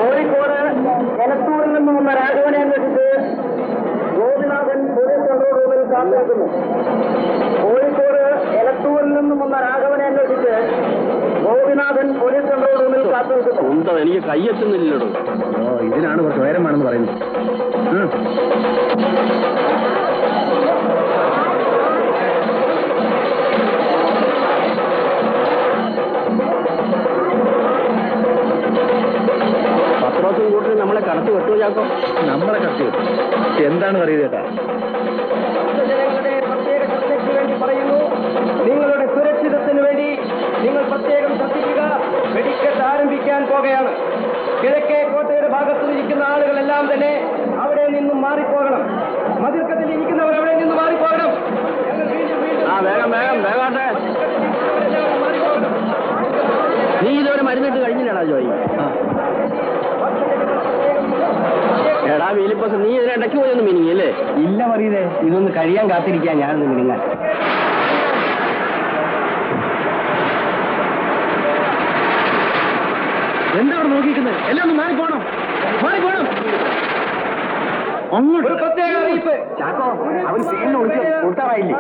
കോഴിക്കോട് എലത്തൂരിൽ നിന്നും വന്ന രാഘവനെ അന്വേഷിച്ച് ഗോപിനാഥൻ പോലീസ് കൺട്രോൾ റൂമിൽ കാത്തുനിൽക്കുന്നു. എനിക്ക് കയ്യെത്തുന്നില്ലല്ലോ. ഇതിനാണ് കുറച്ച് ഉയരം വേണമെന്ന് പറയുന്നത്. പത്രോസും കൂട്ടി നമ്മളെ കടത്തി വെട്ടുമോ ചാക്കോ? നമ്മളെ കടത്തി വെട്ടും. എന്താണ് പറയുക ചേട്ടാ? ജനങ്ങളുടെ പ്രത്യേക ശ്രദ്ധയ്ക്ക് വേണ്ടി പറയുന്നു, നിങ്ങളുടെ സുരക്ഷിതത്തിന് വേണ്ടി നിങ്ങൾ പ്രത്യേകം ശ്രദ്ധിക്കുക. വെടിക്കെട്ട് ആരംഭിക്കാൻ പോകുകയാണ്. കിഴക്കേ കോട്ടയുടെ ഭാഗത്ത് ഇരിക്കുന്ന ആളുകളെല്ലാം തന്നെ അവിടെ നിന്നും മാറിപ്പോകണം. മതിൽക്കത്തിൽ ഇരിക്കുന്നവർ അവിടെ നിന്ന് മാറിപ്പോകണം. വേഗം വേഗാട്ടെ. നീ ഇതുവരെ മരുന്നിട്ട് കഴിഞ്ഞില്ലടാ ജോയി? എടാ വീലിപ്പസ്, നീ ഇതിനിടയ്ക്ക് പോയൊന്നും മിനിങ്ങല്ലേ? ഇല്ല പറയതേ, ഇതൊന്ന് കഴിയാൻ കാത്തിരിക്കാൻ ഞാനൊന്ന് മിനിങ്ങാൻ. എന്താ അവിടെ നോക്കിക്കുന്നത്? എല്ലാം ഒന്ന് മാറിപ്പോണം. അങ്ങോട്ട് ഒരു പ്രത്യേക അറിയിപ്പ്. ചാക്കോ, അവൻ പേരിന് കൊടുക്കാറായില്ലേ?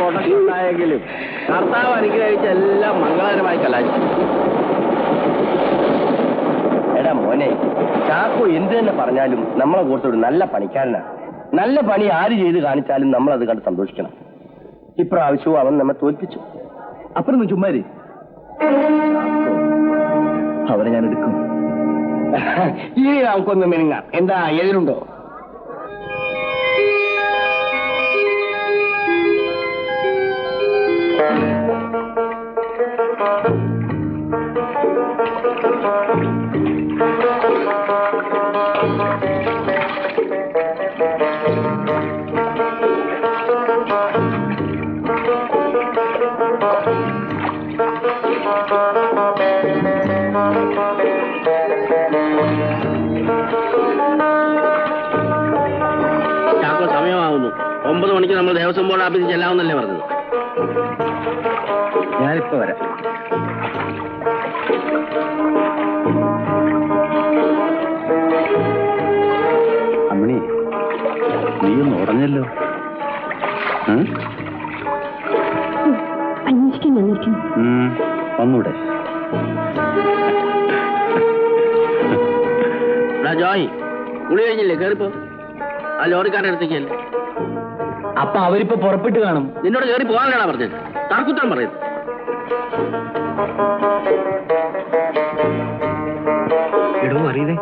ഉണ്ടായെങ്കിലും കർത്താവ് അനുഗ്രഹിച്ച എല്ലാം മംഗളകരമായി കലാശിച്ചു. എടാ മോനെ, ചാക്കോ എന്ത് തന്നെ പറഞ്ഞാലും നമ്മളെ കൂട്ടൊരു നല്ല പണിക്കാരനാണ്. നല്ല പണി ആര് ചെയ്ത് കാണിച്ചാലും നമ്മൾ അത് കണ്ട് സന്തോഷിക്കണം. ഇപ്രാവശ്യവും അവൻ നമ്മെ തോൽപ്പിച്ചു. അപ്പുറം ചുമ്മാരി അവരെ ഞാൻ എടുക്കും. ഈ നമുക്കൊന്ന് മെനുങ്ങാം. എന്താ എതിരുണ്ടോ? ചാക്കോ, സമയമാകുന്നു. 9 മണിക്ക് നമ്മൾ ദേവസ്വം ബോർഡ് ഓഫീസിൽ ചെല്ലാമെന്നല്ലേ പറഞ്ഞത്? ഞാനിപ്പോ വരാം. അമ്മണി, നീയൊന്ന് ഉടഞ്ഞല്ലോ. വന്നൂടെ? ജോയ്, കുളി കഴിഞ്ഞില്ലേ? കേറിപ്പോ. ആ ലോറിക്കാരുടെ അടുത്തേക്കല്ലേ. അപ്പൊ അവരിപ്പോ പുറപ്പെട്ട് കാണും. നിന്നോട് കയറി പോകാനാണ് പറഞ്ഞത്. താർക്കുത്തരം പറയുന്നത്. എടോ അറിയതേ,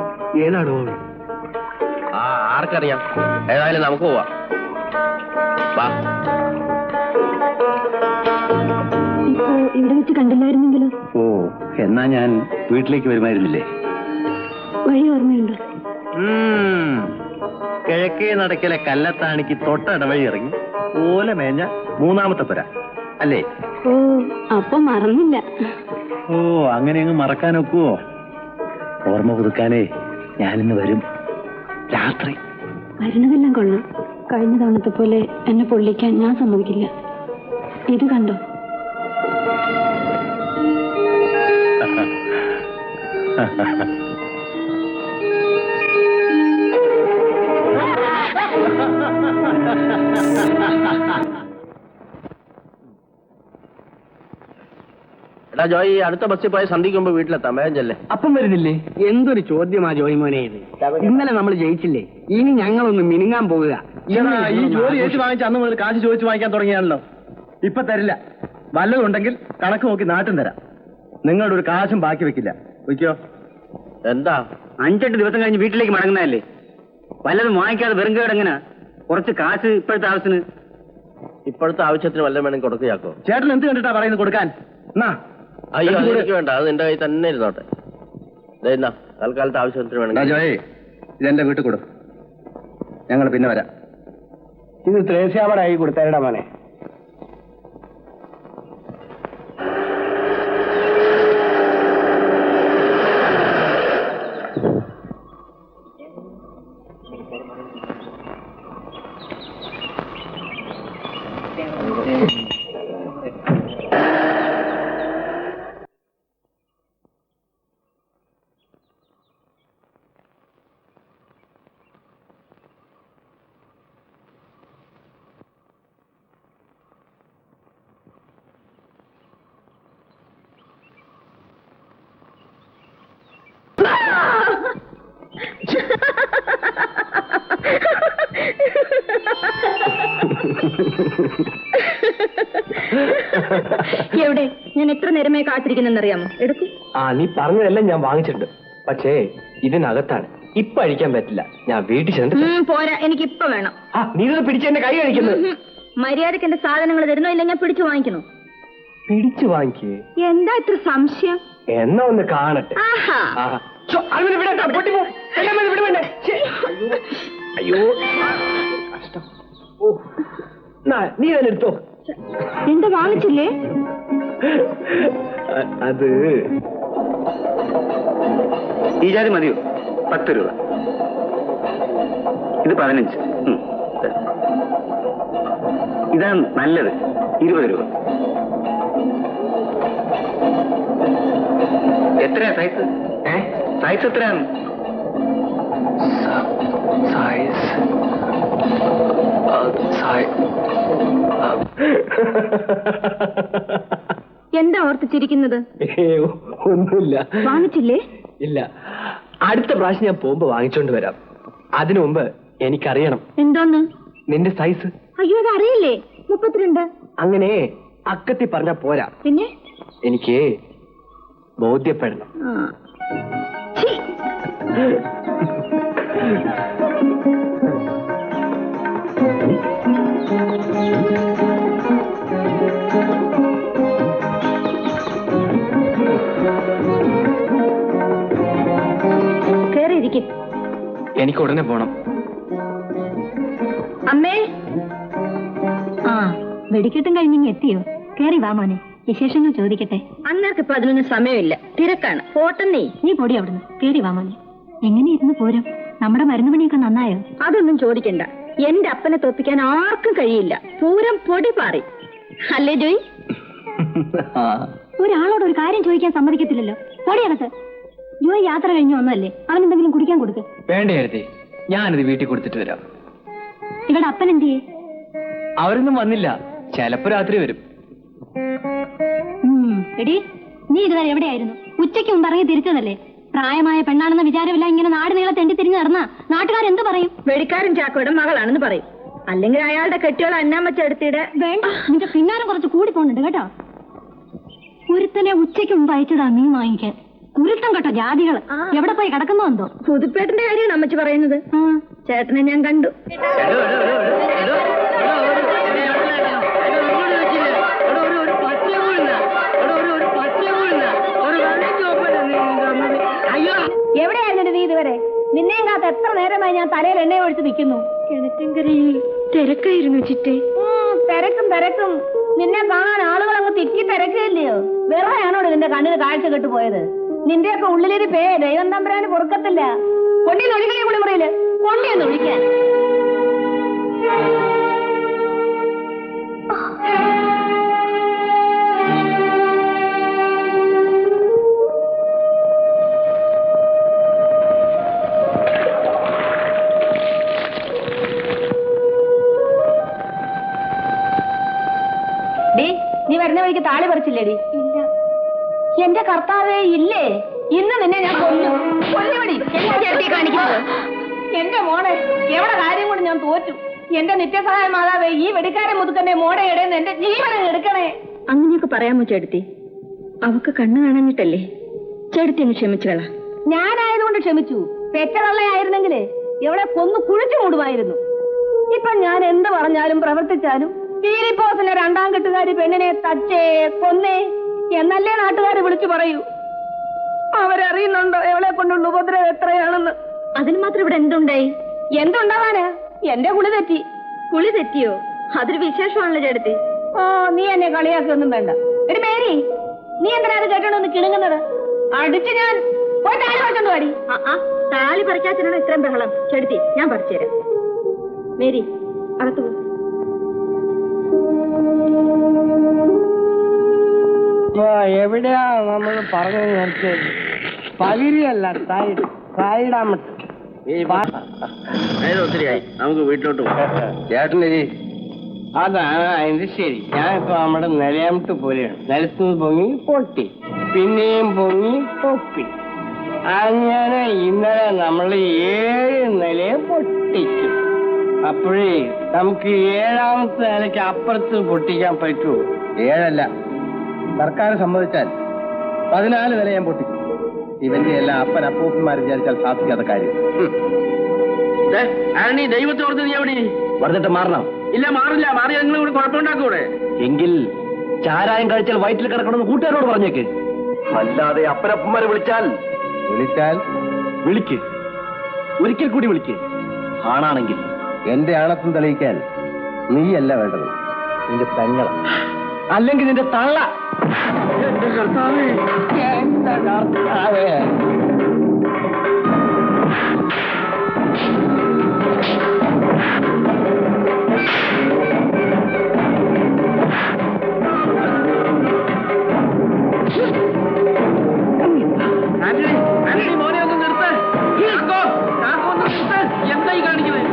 ഏതാടോ? ആർക്കറിയാം. ഏതായാലും നമുക്ക് പോവാം. വാ. ഇപ്പോ ഇവിടെ വെച്ച് കണ്ടില്ലായിരുന്നെങ്കിലോ? ഓ, എന്നാ ഞാൻ വീട്ടിലേക്ക് വരുമായിരുന്നില്ലേ? വഴി ഓർമ്മയുണ്ടോ? കിഴക്കേ നടക്കലെ കല്ലത്താണിക്ക് തൊട്ടടവഴി ഇറങ്ങി ഓല മേഞ്ഞ 3ാമത്തെ പുര അല്ലേ? ഓ, അപ്പൊ മറന്നില്ല. ഓ, അങ്ങനെ അങ്ങ് മറക്കാനൊക്കുവോ? ഓർമ്മ പുതുക്കാനേ ഞാനിന്ന് വരും. രാത്രി വരുന്നതെല്ലാം കൊള്ളാം. കഴിഞ്ഞ തവണത്തെ പോലെ എന്നെ പൊള്ളിക്കാൻ ഞാൻ സമ്മതിക്കില്ല. ഇത് കണ്ടോ? എടാ ജോയി, അടുത്ത ബസ്സിൽ പോയി സന്ധിക്കുമ്പോ വീട്ടിലെത്താം. വേഗം ചെല്ലേ. അപ്പം വരുന്നില്ലേ? എന്തൊരു ചോദ്യമാ ജോയി മോനെ ഇത്. ഇന്നലെ നമ്മൾ ജയിച്ചില്ലേ? ഇനി ഞങ്ങളൊന്ന് മിനുങ്ങാൻ പോകുക. ഈ ജോലി ഏറ്റ് വാങ്ങിച്ച അന്ന് മുതൽ കാശ് ചോദിച്ചു വാങ്ങിക്കാൻ തുടങ്ങിയാണല്ലോ. ഇപ്പൊ തരില്ല. വല്ലതും ഉണ്ടെങ്കിൽ കണക്ക് നോക്കി നാട്ടും തരാം. നിങ്ങളുടെ ഒരു കാശും ബാക്കി വെക്കില്ല. വയ്ക്കോ. എന്താ 5-8 ദിവസം കഴിഞ്ഞ് വീട്ടിലേക്ക് മടങ്ങുന്നതല്ലേ? വല്ലതും വാങ്ങിക്കാതെ വെറും കേടെങ്ങനെ? കുറച്ച് കാശ് ഇപ്പോഴത്തെ ആവശ്യത്തിന്. ഇപ്പോഴത്തെ ആവശ്യത്തിന് വല്ലതും വേണമെങ്കിൽ കൊടുക്കുകയാക്കോ. ചേട്ടൻ എന്ത് കണ്ടിട്ടാ പറയുന്നത് കൊടുക്കാൻ? അയ്യോ, എനിക്ക് വേണ്ട. അത് നിന്റെ കയ്യിൽ തന്നെ ഇരുന്നോട്ടെ. എന്നാ തൽക്കാലത്തെ ആവശ്യത്തിന് വേണമെങ്കിൽ. ജോയേ, ഇതെന്റെ വീട്ടിൽ കൊടു. ഞങ്ങൾ പിന്നെ വരാം. ഇത് ത്രേസ്യാവടായി കൊടുത്തേടാ മോനെ. എവിടെ? ഞാൻ എത്ര നേരമായി കാത്തിരിക്കുന്നെന്നറിയാമോ? എടുക്കൂ. നീ പറഞ്ഞതെല്ലാം ഞാൻ വാങ്ങിച്ചിട്ടുണ്ട്. പക്ഷേ ഇതിനകത്താണ്. ഇപ്പൊ അഴിക്കാൻ പറ്റില്ല. ഞാൻ വീട്ടിൽ ചെന്നിട്ട്. പോരാ, എനിക്ക് ഇപ്പൊ വേണം. നീ ഇത് പിടിച്ച് എന്റെ കൈ കഴിക്കുന്നത്. മര്യാദക്ക് എന്റെ സാധനങ്ങൾ തരുന്നോ ഇല്ല ഞാൻ പിടിച്ചു വാങ്ങിക്കണോ? പിടിച്ചു വാങ്ങിക്കേ. എന്താ ഇത്ര സംശയം? എന്നാ ഒന്ന് കാണട്ടെ. അയ്യോ, കഷ്ടം. നീ തന്നെ എടുത്തോ. എന്താ വാങ്ങിച്ചില്ലേ? അത് ഈ ജാതി മതിയോ? 10 രൂപ. ഇത് 15. ഇതാണ് നല്ലത്. 20 രൂപ. എത്രയാ സൈസ്? സൈസ് എത്രയാണ്? സൈസ് എന്താ ഓർത്തിച്ചിരിക്കുന്നത്? ഒന്നുമില്ല. വാങ്ങിച്ചില്ലേ? ഇല്ല, അടുത്ത പ്രാവശ്യം ഞാൻ പോകുമ്പോ വാങ്ങിച്ചോണ്ട് വരാം. അതിനു മുമ്പ് എനിക്കറിയണം. എന്തോന്ന്? നിന്റെ സൈസ്. അയ്യോ, അത് അറിയില്ലേ? 32. അങ്ങനെ അക്കത്തി പറഞ്ഞ പോരാ, പിന്നെ എനിക്ക് ബോധ്യപ്പെടണം. കേറിയിരിക്കും. എനിക്ക് ഉടനെ പോണം. അമ്മേ. ആ, വെടിക്കെട്ടും കഴിഞ്ഞിങ്ങി എത്തിയോ? കേറി വാ മോനെ, വിശേഷങ്ങൾ ചോദിക്കട്ടെ. അന്നേർക്കിപ്പോ അതിനൊന്നും സമയമില്ല, തിരക്കാണ്. പോട്ടെന്നേ. നീ പൊടി അവിടുന്ന്. കേറി വാ മോനെ. എങ്ങനെയിരുന്നു പോരും? നമ്മുടെ മരുന്ന് പണിയൊക്കെ നന്നായോ? അതൊന്നും ചോദിക്കണ്ട. എന്റെ അപ്പനെ തോപ്പിക്കാൻ ആർക്കും കഴിയില്ല. പൂരം പൊടി പാറി. അല്ലേ ജോയ്? ഒരാളോട് ഒരു കാര്യം ചോദിക്കാൻ സമ്മതിക്കത്തില്ലല്ലോ. പൊടിയകത്ത്. ജോയ് യാത്ര കഴിഞ്ഞു വന്നല്ലേ, അവനെന്തെങ്കിലും കുടിക്കാൻ കൊടുക്ക്. വേണ്ടേ, ഞാനിത് വീട്ടിൽ കൊടുത്തിട്ട് വരാം. ഇവിടെ അപ്പൻ എന്തിയെ? അവരൊന്നും വന്നില്ല, ചിലപ്പോ രാത്രി വരും. എടി, നീ ഇതുവരെ എവിടെയായിരുന്നു? ഉച്ചയ്ക്ക് മുമ്പ് ഇറങ്ങി തിരിച്ചതല്ലേ? പ്രായമായ പെണ്ണാണെന്ന വിചാരമില്ല. ഇങ്ങനെ നാട് നീളെ തെണ്ടി തിരിഞ്ഞു നടന്ന നാട്ടുകാരെന്ത് പറയും? വെടിക്കാരൻ ചാക്കോയുടെ മകളാണെന്ന് പറയും. അല്ലെങ്കിൽ അയാളുടെ കെട്ടിയോളെ അന്നാമച്ചെടുത്തിടെ. വേണ്ട, നിന്റെ പിന്നാരം കുറച്ച് കൂടി പോകുന്നുണ്ട് കേട്ടോ. കുരുത്തനെ ഉച്ചയ്ക്ക് മുമ്പ് അയച്ചതാ മീൻ വാങ്ങിക്കാൻ. കുരുത്തം കേട്ടോ ജാതികൾ. എവിടെ പോയി കിടക്കുന്നോ എന്തോ? പുതുപ്പേട്ടന്റെ കാര്യമാണ് അമ്മച്ചി പറയുന്നത്. ചേട്ടനെ ഞാൻ കണ്ടു. എവിടെയായിരുന്നു നീ ഇതുവരെ? നിന്നെയും കാത്ത് എത്ര നേരമായി ഞാൻ തലയിൽ എണ്ണ ഒഴിച്ച് നിൽക്കുന്നു. കിണറ്റിൻകരയിൽ തിരക്കായിരുന്നു ചിറ്റേ. തിരക്കും. നിന്നെ കാണാൻ ആളുകൾ അങ്ങ് തിക്കി തിരക്കില്ലയോ? വെറുതെയാണോട് നിന്റെ കണ്ണിന് കാഴ്ച കെട്ടുപോയത്? നിന്റെയൊക്കെ ഉള്ളിലൊരു പേ ദൈവം തമ്പുരാന് പൊറുക്കത്തില്ല. കൊണ്ടിന്ന് ഒഴികളെ കുളിമുറിയില് കൊണ്ടിയെന്ന് ഒഴിക്കാൻ. നീ വരുന്ന വഴിക്ക് താളി പറിച്ചില്ലേടി? ഇല്ല. എന്റെ കർത്താവേ, ഇല്ലേ? ഇന്ന് നിന്നെ ഞാൻ കൊല്ലുപടി. കാണിക്കുന്നത് എന്റെ മോളെ എവിടെ കാര്യം കൊണ്ട് ഞാൻ തോറ്റു. എന്റെ നിത്യസഹായ മാതാവേ, ഈ വെടിക്കാരൻ മുതുക്കന്റെ മോടെ ഇടയെന്ന് എന്റെ ജീവനെ എടുക്കണേ. അങ്ങനെയൊക്കെ പറയാമോ ചേട്ടത്തി? അവക്ക് കണ്ണു കാണാഞ്ഞിട്ടല്ലേ? ചേട്ടത്തി ഒന്ന് ക്ഷമിച്ചുകള. ഞാനായതുകൊണ്ട് ക്ഷമിച്ചു. പെറ്റതള്ളയായിരുന്നെങ്കിലേ എവിടെ കൊന്നു കുഴിച്ചു മൂടുമായിരുന്നു. ഇപ്പൊ ഞാൻ എന്ത് പറഞ്ഞാലും പ്രവർത്തിച്ചാലും പീലിപ്പോസിന്റെ 2ാം കെട്ടുകാരി പെണ്ണിനെ തച്ചേ കൊന്നേ എന്നല്ലേ നാട്ടുകാർ വിളിച്ചു പറയൂ. അവരറിയുന്നുണ്ടോ എവളെ കൊണ്ടുള്ള ഉപദ്രവം എത്രയാണെന്ന്? അതിന് മാത്രം ഇവിടെ എന്തുണ്ടായി? എന്തുണ്ടാവാന്? എന്റെ കുളി തെറ്റി. കുളി തെറ്റിയോ? അതൊരു വിശേഷമാണല്ലോ ചേട്ടത്തി. ഓ, നീ എന്നെ കളിയാക്കൊന്നും വേണ്ട. ഒരു മേരി, നീ എന്തിനാ അത് കേട്ടോണ്ടൊന്ന് കിണുങ്ങുന്നത്? അടിച്ച് ഞാൻ പോയി താലി പറിച്ചോണ്ട് പാടി. താലി പറിക്കാത്തതിനാണ് ഇത്രയും ബഹളം. ചേട്ടത്തി, ഞാൻ പറിച്ചുതരാം. മേരി, അകത്തു പോ. എവിടെയാ നമ്മൾ പറഞ്ഞു നിർത്തിയത്? പകിരിയല്ല, സൈഡാമട്ട്. ഒത്തിരിയായി, നമുക്ക് വീട്ടിലോട്ട് പോകാം. ചേട്ടന് അതാണ് അതിന്റെ ശരി. ഞാനിപ്പോ നമ്മുടെ നിലയാമട്ട് പോലെയാണ്. നിലത്തുനിന്ന് പൊങ്ങി പൊട്ടി, പിന്നെയും പൊങ്ങി പൊപ്പി. അങ്ങനെ ഇന്നലെ നമ്മൾ 7 നിലയെ പൊട്ടിച്ചു. അപ്പോഴേ നമുക്ക് 7ാമത്തെ നിലയ്ക്ക് അപ്പുറത്ത് പൊട്ടിക്കാൻ പറ്റുമോ? 7 സർക്കാർ സമ്മതിച്ചാൽ 14 നില ഞാൻ പൊട്ടിക്കും. ഇവന്റെ എല്ലാ അപ്പൻ അപ്പൂപ്പന്മാർ വിചാരിച്ചാൽ സാധിക്കാത്ത കാര്യം. ദൈവത്തോർത്ത് നീ എവിടെ വെറുതെ മാറണം? ഇല്ല, മാറില്ല. മാറി നിങ്ങൾ ഇവിടെ കുഴപ്പമുണ്ടാക്കൂടെ? എങ്കിൽ ചാരായം കഴിച്ചാൽ വയറ്റിൽ കിടക്കണമെന്ന് കൂട്ടുകാരോട് പറഞ്ഞേക്ക്. അല്ലാതെ അപ്പനപ്പന്മാരെ വിളിച്ചാൽ വിളിക്ക്, ഒരിക്കൽ കൂടി വിളിക്ക്. ആണാണെങ്കിൽ എന്റെ ആണത്വം തെളിയിക്കാൻ നീയല്ല വേണ്ടത്, നിന്റെ പെങ്ങള, അല്ലെങ്കിൽ നിന്റെ തള്ള. എന്റെ കർത്താവേ, എന്റെ കർത്താവേ. മോനെ ഒന്ന് നിർത്ത്. എന്തായി കാണിക്കുന്നത്?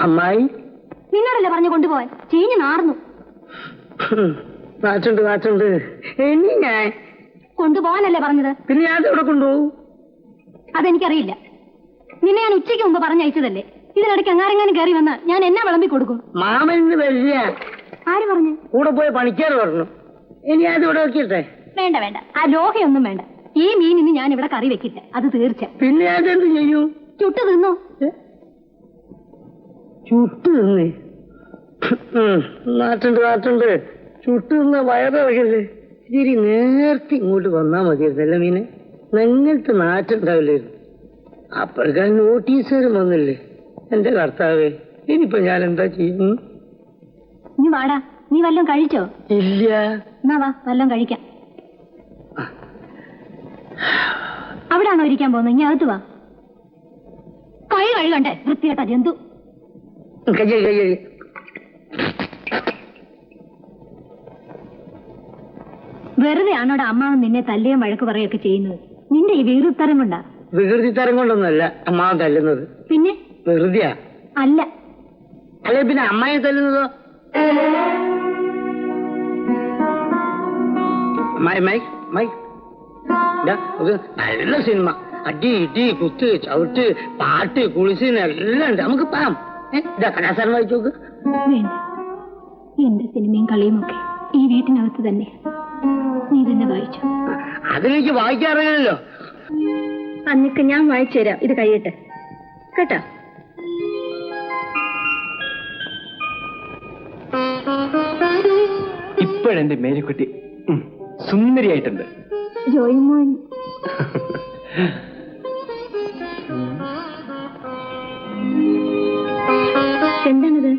അമ്മായി നിന്നോടല്ലേ പറഞ്ഞു കൊണ്ടുപോവാൻ ചീഞ്ഞു നാർന്നു നാച്ചുണ്ട് ഇനി ഞാൻ കൊണ്ടുപോകാനല്ലേ പറഞ്ഞത്. പിന്നെ ഞാൻ ഇവിടെ കൊണ്ടുപോകും. അതെനിക്കറിയില്ല. നിന്നെ ഞാൻ ഉച്ചയ്ക്ക് മുമ്പ് പറഞ്ഞയച്ചതല്ലേ. ഇതിനിടയ്ക്ക് അങ്ങാരെങ്ങാനും കയറി വന്നാൽ ഞാൻ എന്നാ വിളമ്പി കൊടുക്കും? മാമന് വരില്ല. ആര് പറഞ്ഞു? കൂടെ പോയി പണിക്കാർ പറഞ്ഞു. ഇനി അത് ഇവിടെ വെക്കട്ടെ? വേണ്ട വേണ്ട, ആ ലോഹയൊന്നും വേണ്ട. ഈ മീനിന് ഞാൻ ഇവിടെ കറി വെക്കില്ല, അത് തീർച്ച. പിന്നെ ഞാൻ എന്ത് ചെയ്യും? ചുട്ടു തിന്നോ? ചുട്ടു തിന്നേ? നാട്ടുണ്ട് ചുട്ടു തിന്ന വയറിറങ്ങല്ലേ. ഇത്തിരി നേരത്തെ ഇങ്ങോട്ട് വന്നാ മതിയായിരുന്നല്ല മീനെ. നിങ്ങൾക്ക് നാട്ടുണ്ടാവില്ലായിരുന്നു. അപ്പോഴേക്കാൻ നോട്ടീസുകാരും വന്നില്ലേ. എന്റെ കർത്താവേ, ഇനിയിപ്പോ ഞാൻ എന്താ ചെയ്യും? നീ വാടാ, നീ വല്ലതും കഴിച്ചോ? ഇല്ല. എന്നാ വാ, വല്ലതും കഴിക്കാം. അവിടാണോ ഇരിക്കാൻ പോകുന്നത്? ഇനി അകത്ത് വാ. കൈ കഴുകണ്ടേ വൃത്തികെട്ട ജന്തു. കയ്യ വെറുതെ ആണോടെ അമ്മാവൻ നിന്നെ തല്ലുകയും വഴക്ക് പറയുകയൊക്കെ ചെയ്യുന്നത്? നിന്റെ ഈ വികൃതരം കൊണ്ടാ. വികൃതി തരം കൊണ്ടൊന്നുമല്ല അമ്മാവൻ തല്ലുന്നത്. പിന്നെ വെറുതെയാ? അല്ല. അല്ലെ പിന്നെ അമ്മായി തല്ലുന്നതോ? നല്ല സിനിമ. അടി ഇടി കുത്ത് ചവിട്ട് പാട്ട് കുളിസിന് എല്ലാം ഉണ്ട്. നമുക്ക് പാം. ഇതാ കലാസാരം വായിച്ചു നോക്ക്. വേണ്ട, എന്റെ സിനിമയും കളിയും ഒക്കെ ഈ വീട്ടിനകത്ത് തന്നെ. നീ തന്നെ വായിച്ചു. അതിലേക്ക് വായിക്കാറില്ലല്ലോ. അന്നിക്ക് ഞാൻ വായിച്ചു തരാം. ഇത് കഴിയട്ടെ കേട്ടോ. ഇപ്പോഴെന്റെ മേരിക്കുട്ടി സുന്ദരിയായിട്ടുണ്ട്. ജോയിമോൻ എന്താണിത്?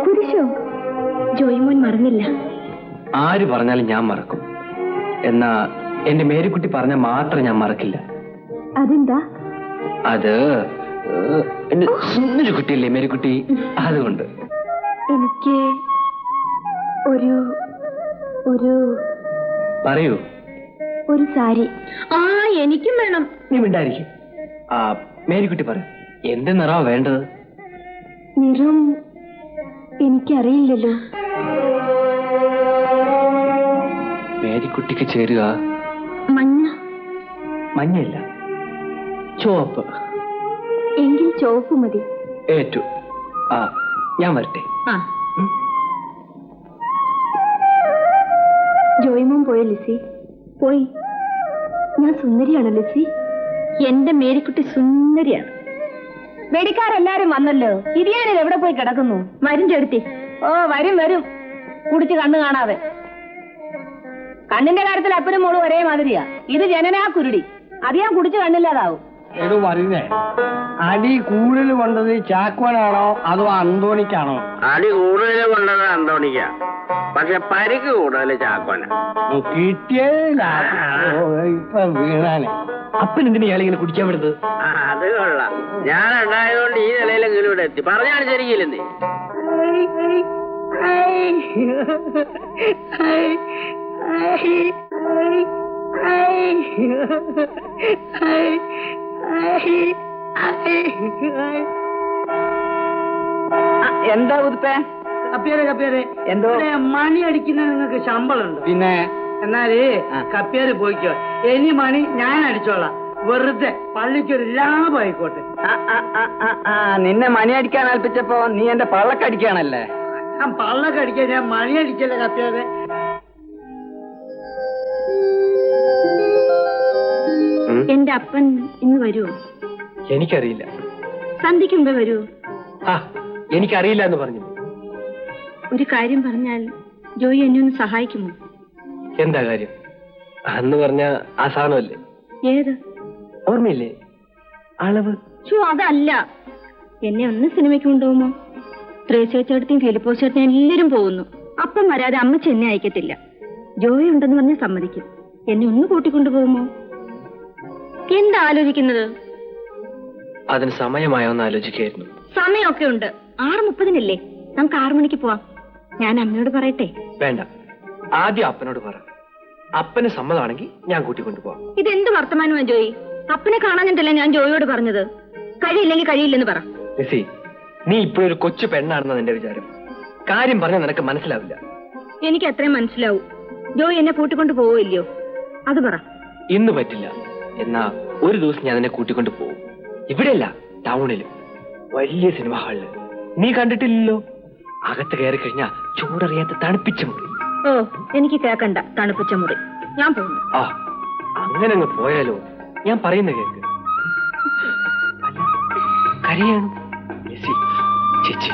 കുരിശോ? ജോയിമോൻ മറന്നില്ല. ആര് പറഞ്ഞാലും ഞാൻ മറക്കും. എന്നാ എന്റെ മേരിക്കുട്ടി പറഞ്ഞാൽ മാത്രം ഞാൻ മറക്കില്ല. അതെന്താ? അത് എന്റെ സുന്ദരി കുട്ടിയല്ലേ മേരിക്കുട്ടി, അതുകൊണ്ട്. എനിക്ക് ഒരു ഒരു പറയൂ. ഒരു സാരി. എനിക്കും വേണം. നീ മിണ്ടായിരിക്കും. ആ മേരിക്കുട്ടി പറയൂ, എന്ത് നിറവാ വേണ്ടത്? നിറം എനിക്കറിയില്ലല്ലോ. മേരിക്കുട്ടിക്ക് ചേരുക മഞ്ഞ. മഞ്ഞയില്ല, ചുവപ്പ്. എങ്കിൽ ചുവപ്പ് മതി. ഏറ്റു. ആ ഞാൻ വരട്ടെ. ജോയിമോൻ പോയോ ലിസി? പോയി. ഞാൻ സുന്ദരിയാണ് ലിസി. എന്റെ മേരിക്കുട്ടി സുന്ദരിയാണ്. വെടിക്കാരെല്ലാരും വന്നല്ലോ. ഇരിയാനിൽ എവിടെ പോയി കിടക്കുന്നു? വരും ചെടുത്തി. വരും കുടിച്ച് കണ്ണു കാണാതെ. കണ്ണിന്റെ കാര്യത്തിൽ അപ്പനും മോളും ഒരേ മാതിരിയാ. ഇത് ജനനാ കുരുടി. അത് ഞാൻ കുടിച്ച് കണ്ണില്ലാതാവും. എടോ പറയുന്നേ, അടി കൂടുതൽ കൊണ്ടത് ചാക്കോനാണോ അതോ അന്തോണിക്കാണോ? അടി കൂടുതൽ കൊണ്ടത് അന്തോണിക്ക, പക്ഷെ പരിക്ക് കൂടുതൽ ചാക്കോന. കിട്ടിയതില്ല. ഇപ്പൊ വീണാനെ. അപ്പൻ എന്തിനാ ഇയാളിങ്ങനെ കുടിക്കാൻ വിടുന്നത്? അത് കൊള്ളാം. ഞാൻ ഉണ്ടായതുകൊണ്ട് ഈ നിലയിലെങ്കിലും ഇവിടെ എത്തി. പറഞ്ഞാൽ ശരിക്കില്ലെന്നേ. എന്താ ഉടുപ്പേ? കപ്പിയാരെ എന്തോ മണി അടിക്കുന്ന നിങ്ങൾക്ക് ശമ്പളം ഉണ്ട്. പിന്നെ എന്നാല് കപ്പിയാര് പോയിക്കോ. ഇനി മണി ഞാൻ അടിച്ചോളാം. വെറുതെ പള്ളിക്കൊരു ലാഭമായിക്കോട്ടെ. നിന്നെ മണി അടിക്കാൻ ഏൽപ്പിച്ചപ്പോ നീ എന്റെ പള്ളക്കടിക്കാണല്ലേ? ഞാൻ പള്ളക്കടിക്കാൻ, ഞാൻ മണി അടിക്കല്ലേ കപ്പിയാരെ. എന്റെ അപ്പൻ ഇന്ന് വരുമോ? എനിക്കറിയില്ല. സന്ധ്യയ്ക്ക് മുമ്പേ വരുമോ? എനിക്കറിയില്ല എന്ന് പറഞ്ഞു. ഒരു കാര്യം പറഞ്ഞാൽ ജോയി എന്നെ ഒന്ന് സഹായിക്കുമോ? എന്താ കാര്യം? അന്ന് പറഞ്ഞ ആ സാധനമല്ലേ? ഏത്? ഓർമ്മയില്ലേ? അളവ്. അതല്ല. എന്നെ ഒന്ന് സിനിമയ്ക്ക് കൊണ്ടുപോകുമോ? ത്രേസ്യച്ചേട്ടത്തെയും ഫിലിപ്പോച്ചേട്ടനും എല്ലാരും പോകുന്നു. അപ്പം വരാതെ അമ്മച്ചി എന്നെ അയക്കത്തില്ല. ജോയി ഉണ്ടെന്ന് പറഞ്ഞ് സമ്മതിക്കും. എന്നെ ഒന്ന് കൂട്ടിക്കൊണ്ടുപോകുമോ? എന്താ ആലോചിക്കുന്നത്? അതിന് സമയമായോന്ന് ആലോചിക്കായിരുന്നു. സമയമൊക്കെ ഉണ്ട്. 6:30 നമുക്ക് 6 മണിക്ക് പോവാം. ഞാൻ അമ്മയോട് പറയട്ടെ? വേണ്ട, ആദ്യം അപ്പനോട് പറ. അപ്പന് സമ്മതമാണെങ്കിൽ ഞാൻ കൂട്ടിക്കൊണ്ടുപോവാം. ഇതെന്ത് വർത്തമാനമാ ജോയി? അപ്പനെ കാണാനിട്ടല്ലേ ഞാൻ ജോയിയോട് പറഞ്ഞത്. കഴിയില്ലെങ്കിൽ കഴിയില്ലെന്ന് പറ. ലിസി, നീ ഇപ്പോഴൊരു കൊച്ചു പെണ്ണാണെന്ന് നിന്റെ വിചാരം. കാര്യം പറഞ്ഞാൽ നിനക്ക് മനസ്സിലാവില്ല. എനിക്ക് അത്രയും മനസ്സിലാവും. ജോയി എന്നെ കൂട്ടിക്കൊണ്ട് പോവില്ലയോ? അത് പറ. ഇന്ന് പറ്റില്ല. എന്നാ ഒരു ദിവസം ഞാൻ നിന്നെ കൂട്ടിക്കൊണ്ട് പോകും. ഇവിടെയല്ല, ടൗണില് വലിയ സിനിമ ഹാളില്. നീ കണ്ടിട്ടില്ലല്ലോ. അകത്ത് കയറി കഴിഞ്ഞാ ചൂടറിയാത്ത തണുപ്പിച്ച മുറി. ഓ, എനിക്ക് കേക്കണ്ട തണുപ്പിച്ച മുറി. ഞാൻ പോകുന്നു. ആ, അങ്ങനെ അങ്ങ് പോയാലോ? ഞാൻ പറയുന്ന കേക്ക്. കരയാണ് ലിസി. ചേച്ചി,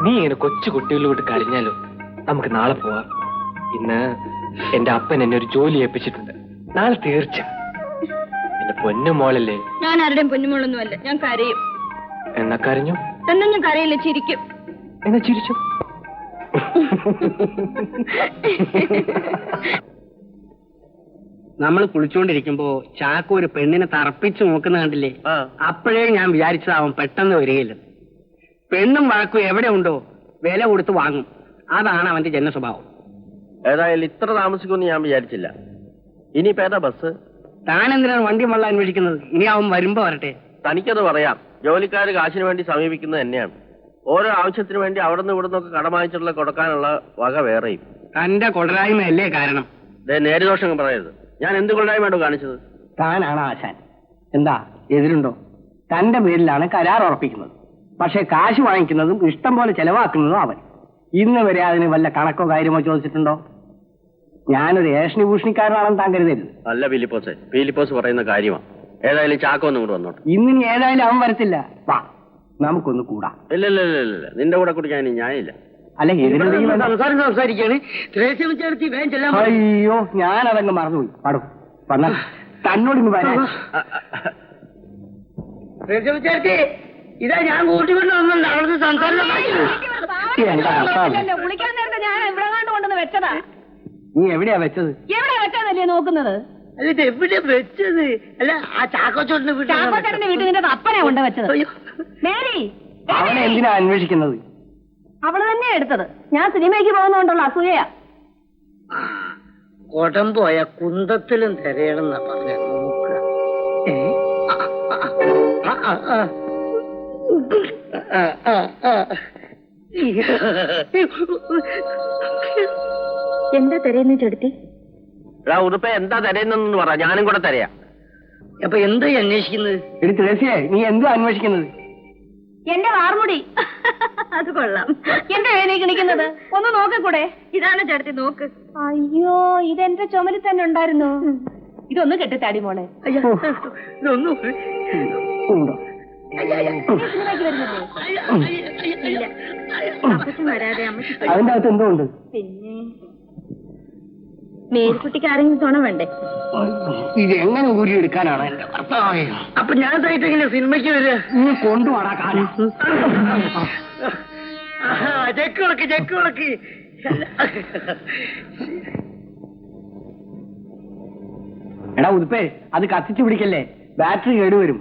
നീ ഇങ്ങനെ കൊച്ചു കുട്ടികളിലോട്ട് കരഞ്ഞാലോ? നമുക്ക് നാളെ പോവാം. ഇന്ന് എന്റെ അപ്പൻ എന്നെ ഒരു ജോലി ഏൽപ്പിച്ചിട്ടുണ്ട്. നാളെ തീർച്ച. എന്റെ പൊന്നുമോളല്ലേ? ഞാൻ ആരുടെയും പൊന്നുമോളൊന്നും അല്ല. ഞാൻ കരയും. എന്നാ കരഞ്ഞു? എന്നാ ഞാൻ കരയില്ല, ചിരിക്കും. എന്നാ ചിരിച്ചു. നമ്മൾ കുളിച്ചുകൊണ്ടിരിക്കുമ്പോ ചാക്കോ ഒരു പെണ്ണിനെ തറപ്പിച്ചു നോക്കുന്ന കണ്ടില്ലേ? അപ്പോഴേ ഞാൻ വിചാരിച്ചത് അവൻ പെട്ടെന്ന് വരികയില്ല. പെണ്ണും വാക്കും എവിടെ ഉണ്ടോ വില കൊടുത്ത് വാങ്ങും. അതാണ് അവന്റെ ജന സ്വഭാവം. ഏതായാലും ഇത്ര താമസിക്കുമെന്ന് ഞാൻ വിചാരിച്ചില്ല. ഇനിയിപ്പോ ഏതാ ബസ്? താൻ എന്തിനാണ് വണ്ടി വള്ള അന്വേഷിക്കുന്നത്? ഇനി അവൻ വരുമ്പോ വരട്ടെ. തനിക്കത് പറയാം. ജോലിക്കാർ കാശിന് വേണ്ടി സമീപിക്കുന്നത് തന്നെയാണ്. ഓരോ ആവശ്യത്തിന് വേണ്ടി അവിടെ നിന്ന് ഇവിടെ നിന്നൊക്കെ കടം വാങ്ങിച്ചിട്ടുള്ള കൊടുക്കാനുള്ള വക വേറെയും. തന്റെ കൊടരായ്മയല്ലേ കാരണം? നേരിദോഷം പറയരുത്. ഞാൻ എന്ത് കൊള്ളായ്മയാണോ കാണിച്ചത്? താനാണ് ആശാൻ. എന്താ എതിരുണ്ടോ? തന്റെ പേരിലാണ് കരാർ ഉറപ്പിക്കുന്നത്. പക്ഷെ കാശ് വാങ്ങിക്കുന്നതും ഇഷ്ടം പോലെ ചെലവാക്കുന്നതും അവൻ. ഇന്ന് വരെ അതിന് വല്ല കണക്കോ കാര്യമോ ചോദിച്ചിട്ടുണ്ടോ? ഞാനൊരു ഏഷണി ഭൂഷണിക്കാരനാണെന്ന് താൻ കരുതരുത്. അല്ല ഫിലിപ്പോസ്, ഫിലിപ്പോസ് പറയുന്ന കാര്യമാണ്. ഏതായാലും ചാക്കോ ഒന്നും കൂടെ വന്നോട്ടെ. ഇന്നിനി ഏതായാലും അവൻ വരത്തില്ല. വാ, നമുക്കൊന്ന് കൂടാം. ഇല്ല, നിന്റെ കൂടെ കുടിക്കാൻ ഞാനില്ല. അല്ല, സംസാരിക്കാണ്. അയ്യോ, ഞാനതങ്ങ് മറന്നുപോയി. പാടും വന്ന തന്നോട് ഇന്ന് വരാൻ. ഇതാ ഞാൻ കൂട്ടിക്കൊണ്ട് വന്നില്ല. അവിടുന്ന് സംസാരം കുളിക്കാൻ നേരത്തെ ഞാൻ ഇവിടെ കൊണ്ടുവന്ന് വെച്ചതാ. നീ എവിടെയാ വെച്ചത്? എവിടെ വെച്ചതല്ലേ നോക്കുന്നത്? അല്ല, ഇത് എവിടെ വെച്ചത്? അല്ല, ആ ചാക്കോച്ചോട്ടിന്റെ വീട്ടിൽ നിന്റെ അപ്പനെ കൊണ്ട് വെച്ചത്. അവനെ എന്തിനാ അന്വേഷിക്കുന്നത്? അവള് തന്നെ എടുത്തത്. ഞാൻ സിനിമയ്ക്ക് പോകുന്നോണ്ടുള്ള അസൂയ. കൊടംപോയ കുന്തത്തിലും തിരയണമെന്നാ പറഞ്ഞ. എന്താ തിരയുന്ന ചെടുത്തി? ഉടുപ്പ എന്താ തരയുന്നെന്ന് പറ, ഞാനും കൂടെ തരയാം. അപ്പൊ എന്താ അന്വേഷിക്കുന്നത്? എടുത്ത് രസിയെ, നീ എന്താ അന്വേഷിക്കുന്നത്? എന്റെ വാർമുടി. അത് കൊള്ളാം. എന്താ വേണേ കിണിക്കുന്നത്? ഒന്ന് നോക്കൂടെ? ഇതാണ് ചേട്ടത്തി, നോക്ക്. അയ്യോ, ഇതെന്റെ ചുമലിൽ തന്നെ ഉണ്ടായിരുന്നു. ഇതൊന്ന് കെട്ടിത്താടി മോളെ. ഇതൊന്നും വരാതെ അമ്മ. അതിന്റെ അകത്ത് എന്തോ ഉണ്ട്. പിന്നെ മേൽക്കുട്ടിക്ക് ആരെങ്കിലും തുണ വേണ്ടേ? ഇത് എങ്ങനെ ഊരി എടുക്കാനാണ് എന്റെ ഭർത്താവേ? അപ്പൊ ഞാൻ സൈറ്റിങ്ങനെ സിനിമയ്ക്ക് വരിക. നീ കൊണ്ടുപോടാ കാലം. ചെക്കുളക്ക് എടാ ഉതുപ്പേ, അത് കത്തിച്ചു പിടിക്കല്ലേ, ബാറ്ററി കേടുവരും.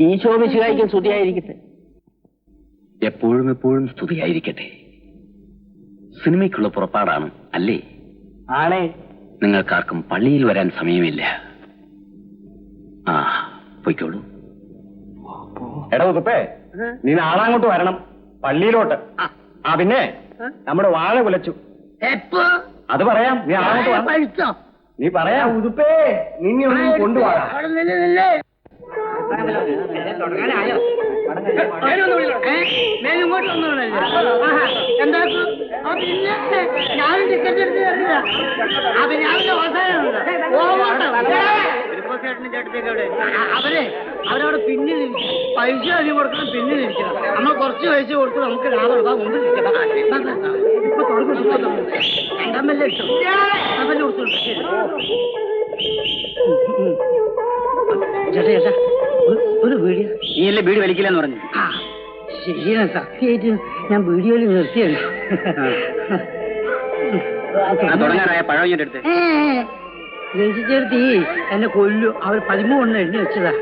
ഈശോ മിശിഹായ്ക്കും സ്തുതിയായിരിക്കട്ടെ. എപ്പോഴും സ്തുതിയായിരിക്കട്ടെ. സിനിമയ്ക്കുള്ള പുറപ്പാടാണ് അല്ലേ? ആണേ. നിങ്ങൾക്കാർക്കും പള്ളിയിൽ വരാൻ സമയമില്ല. ആ, പൊയ്ക്കോളൂ. എടാ ഉതുപ്പേ, നീ നാളെ അങ്ങോട്ട് വരണം, പള്ളിയിലോട്ട്. ആ പിന്നെ നമ്മുടെ വാഴ കുലച്ചു. എപ്പോ? അത് പറയാം. നീ അങ്ങോട്ട് വാ. നീ പറയാ ഉതുപ്പേ, നിന്നെ ഒന്ന് കൊണ്ടുപോകാം. ഞാനും ടിക്കറ്റ് എടുത്ത് അവരവിടെ പിന്നിൽ പൈസ അധികം കൊടുക്കണം, പിന്നിൽ ഇരിക്കണം. നമ്മൾ കുറച്ച് പൈസ കൊടുത്ത് നമുക്ക് ലാഭം എടുക്കാം, മുമ്പിൽ ഇരിക്കണം. ഇപ്പൊ തുടങ്ങും. രണ്ടാം വല്ല ഇഷ്ടം കൊടുത്തോണ്ട്. ചേട്ടാ ചേട്ടാ, ഒരു വീഡിയോ. നീയല്ലേ വീട് വലിക്കില്ലെന്ന് പറഞ്ഞു? ശരിയാണ്, സത്യമായിട്ട് ഞാൻ വീഡിയോയിൽ നിർത്തിയാണ്. തുടങ്ങാനായ പഴവഞ്ഞിന്റെ അടുത്ത് രജിച്ചെടുത്തി എന്നെ കൊല്ലു. അവർ 13 എണ്ണി വെച്ചതാ.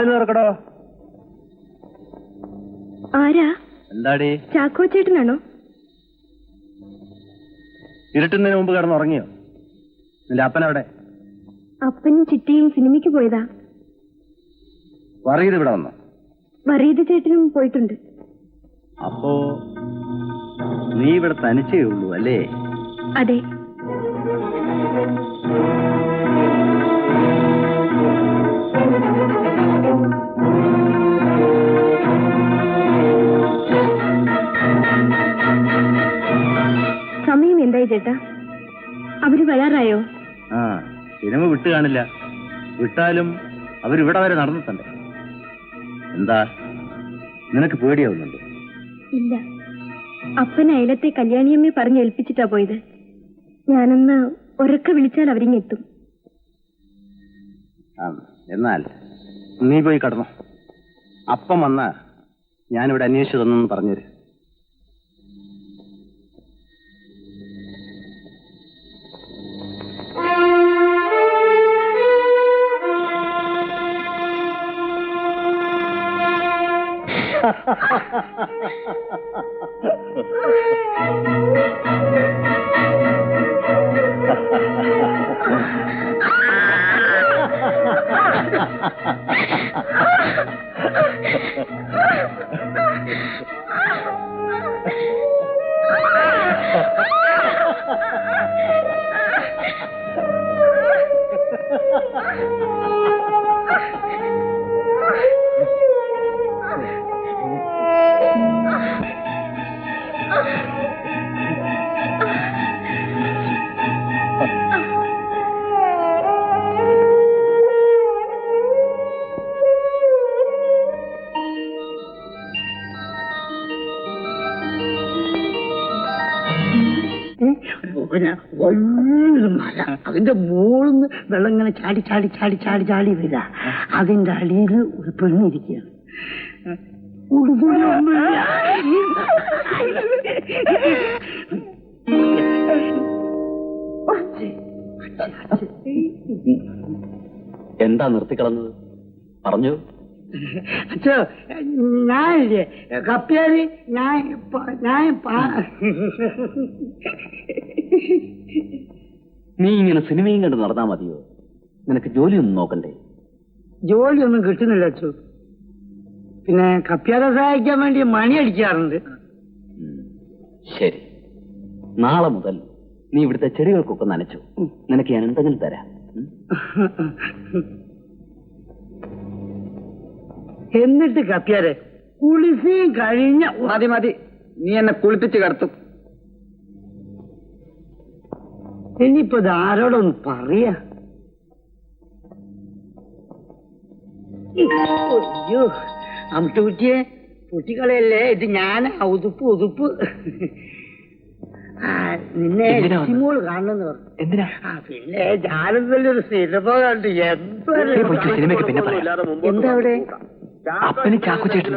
തുറക്കടോ. ആരാ? എന്താടി? ചാക്കോ ചേട്ടനാണോ? ഇരുട്ടുന്നതിന് മുമ്പ് കിടന്നുറങ്ങിയോ? നിന്റെ അപ്പനവിടെ? അപ്പനും ചിറ്റയും സിനിമയ്ക്ക് പോയതാ. വറീത് ഇവിടെ വന്നോ? വറീത് ചേട്ടനും പോയിട്ടുണ്ട്. അപ്പോ നീ ഇവിടെ തനിച്ചേ ഉള്ളൂ അല്ലേ? അതെ. സമയം എന്തായി ചേട്ടാ? അവര് വരാറായോ? ആ, സിനിമ വിട്ടു കാണില്ല. വിട്ടാലും അവരിവിടെ വരെ നടന്നിട്ടുണ്ട്. എന്താ നിനക്ക് പേടിയാവുന്നുണ്ട്? ഇല്ല, അപ്പൻ അയലത്തെ കല്യാണിയമ്മയെ പറഞ്ഞേൽപ്പിച്ചിട്ടാ പോയത്. ഞാനൊന്ന് ഒരൊക്കെ വിളിച്ചാൽ അവരിങ്ങെത്തും. എന്നാൽ നീ പോയി കടന്നോ. അപ്പം വന്ന ഞാനിവിടെ അന്വേഷിച്ചു തന്നെന്ന് പറഞ്ഞുതരും. മല, അതിന്റെ മുകളിന്ന് വെള്ളം ഇങ്ങനെ ചാടി ചാടി ചാടി ചാടി ചാടി വരിക. അതിന്റെ അടിയിൽ ഒരു പെണ്ണിരിക്കുകയാണ്. എന്താ നിർത്തിക്കളഞ്ഞത്? പറഞ്ഞു. അച്ഛോ, ഞാനില്ലേ കപ്പ്യാര്, നീ ഇങ്ങനെ സിനിമയും കണ്ട് നടന്നാ മതിയോ? നിനക്ക് ജോലിയൊന്നും നോക്കണ്ടേ? ജോലിയൊന്നും കിട്ടുന്നില്ല അച്ഛോ. പിന്നെ കപ്പ്യാരെ സഹായിക്കാൻ വേണ്ടി മണി അടിക്കാറുണ്ട്. ശരി, നാളെ മുതൽ നീ ഇവിടുത്തെ ചെടികൾക്കൊക്കെ നനച്ചു. നിനക്ക് ഞാൻ എന്തെങ്കിലും തരാം. എന്നിട്ട് കപ്പ്യാരെ കുളിച്ചും കഴിഞ്ഞ മതി മതി, നീ എന്നെ കുളിപ്പിച്ച് കിടത്തും. ഇനിയിപ്പോ ഇത് ആരോടൊന്ന് പറയാ? അയ്യോ, അമ്മൂട്ടിയെ കുട്ടികളെയല്ലേ ഇത്. ഞാൻ ഉതുപ്പ് നിന്നെ മോള് കാണണമെന്ന് പറഞ്ഞു. എന്തിനാ? പിന്നെ ഞാനെന്നല്ലേ ഒരു സിനിമ കണ്ടു. എന്താ അവിടെ? അപ്പന് ചാക്കോ ചേട്ടൻ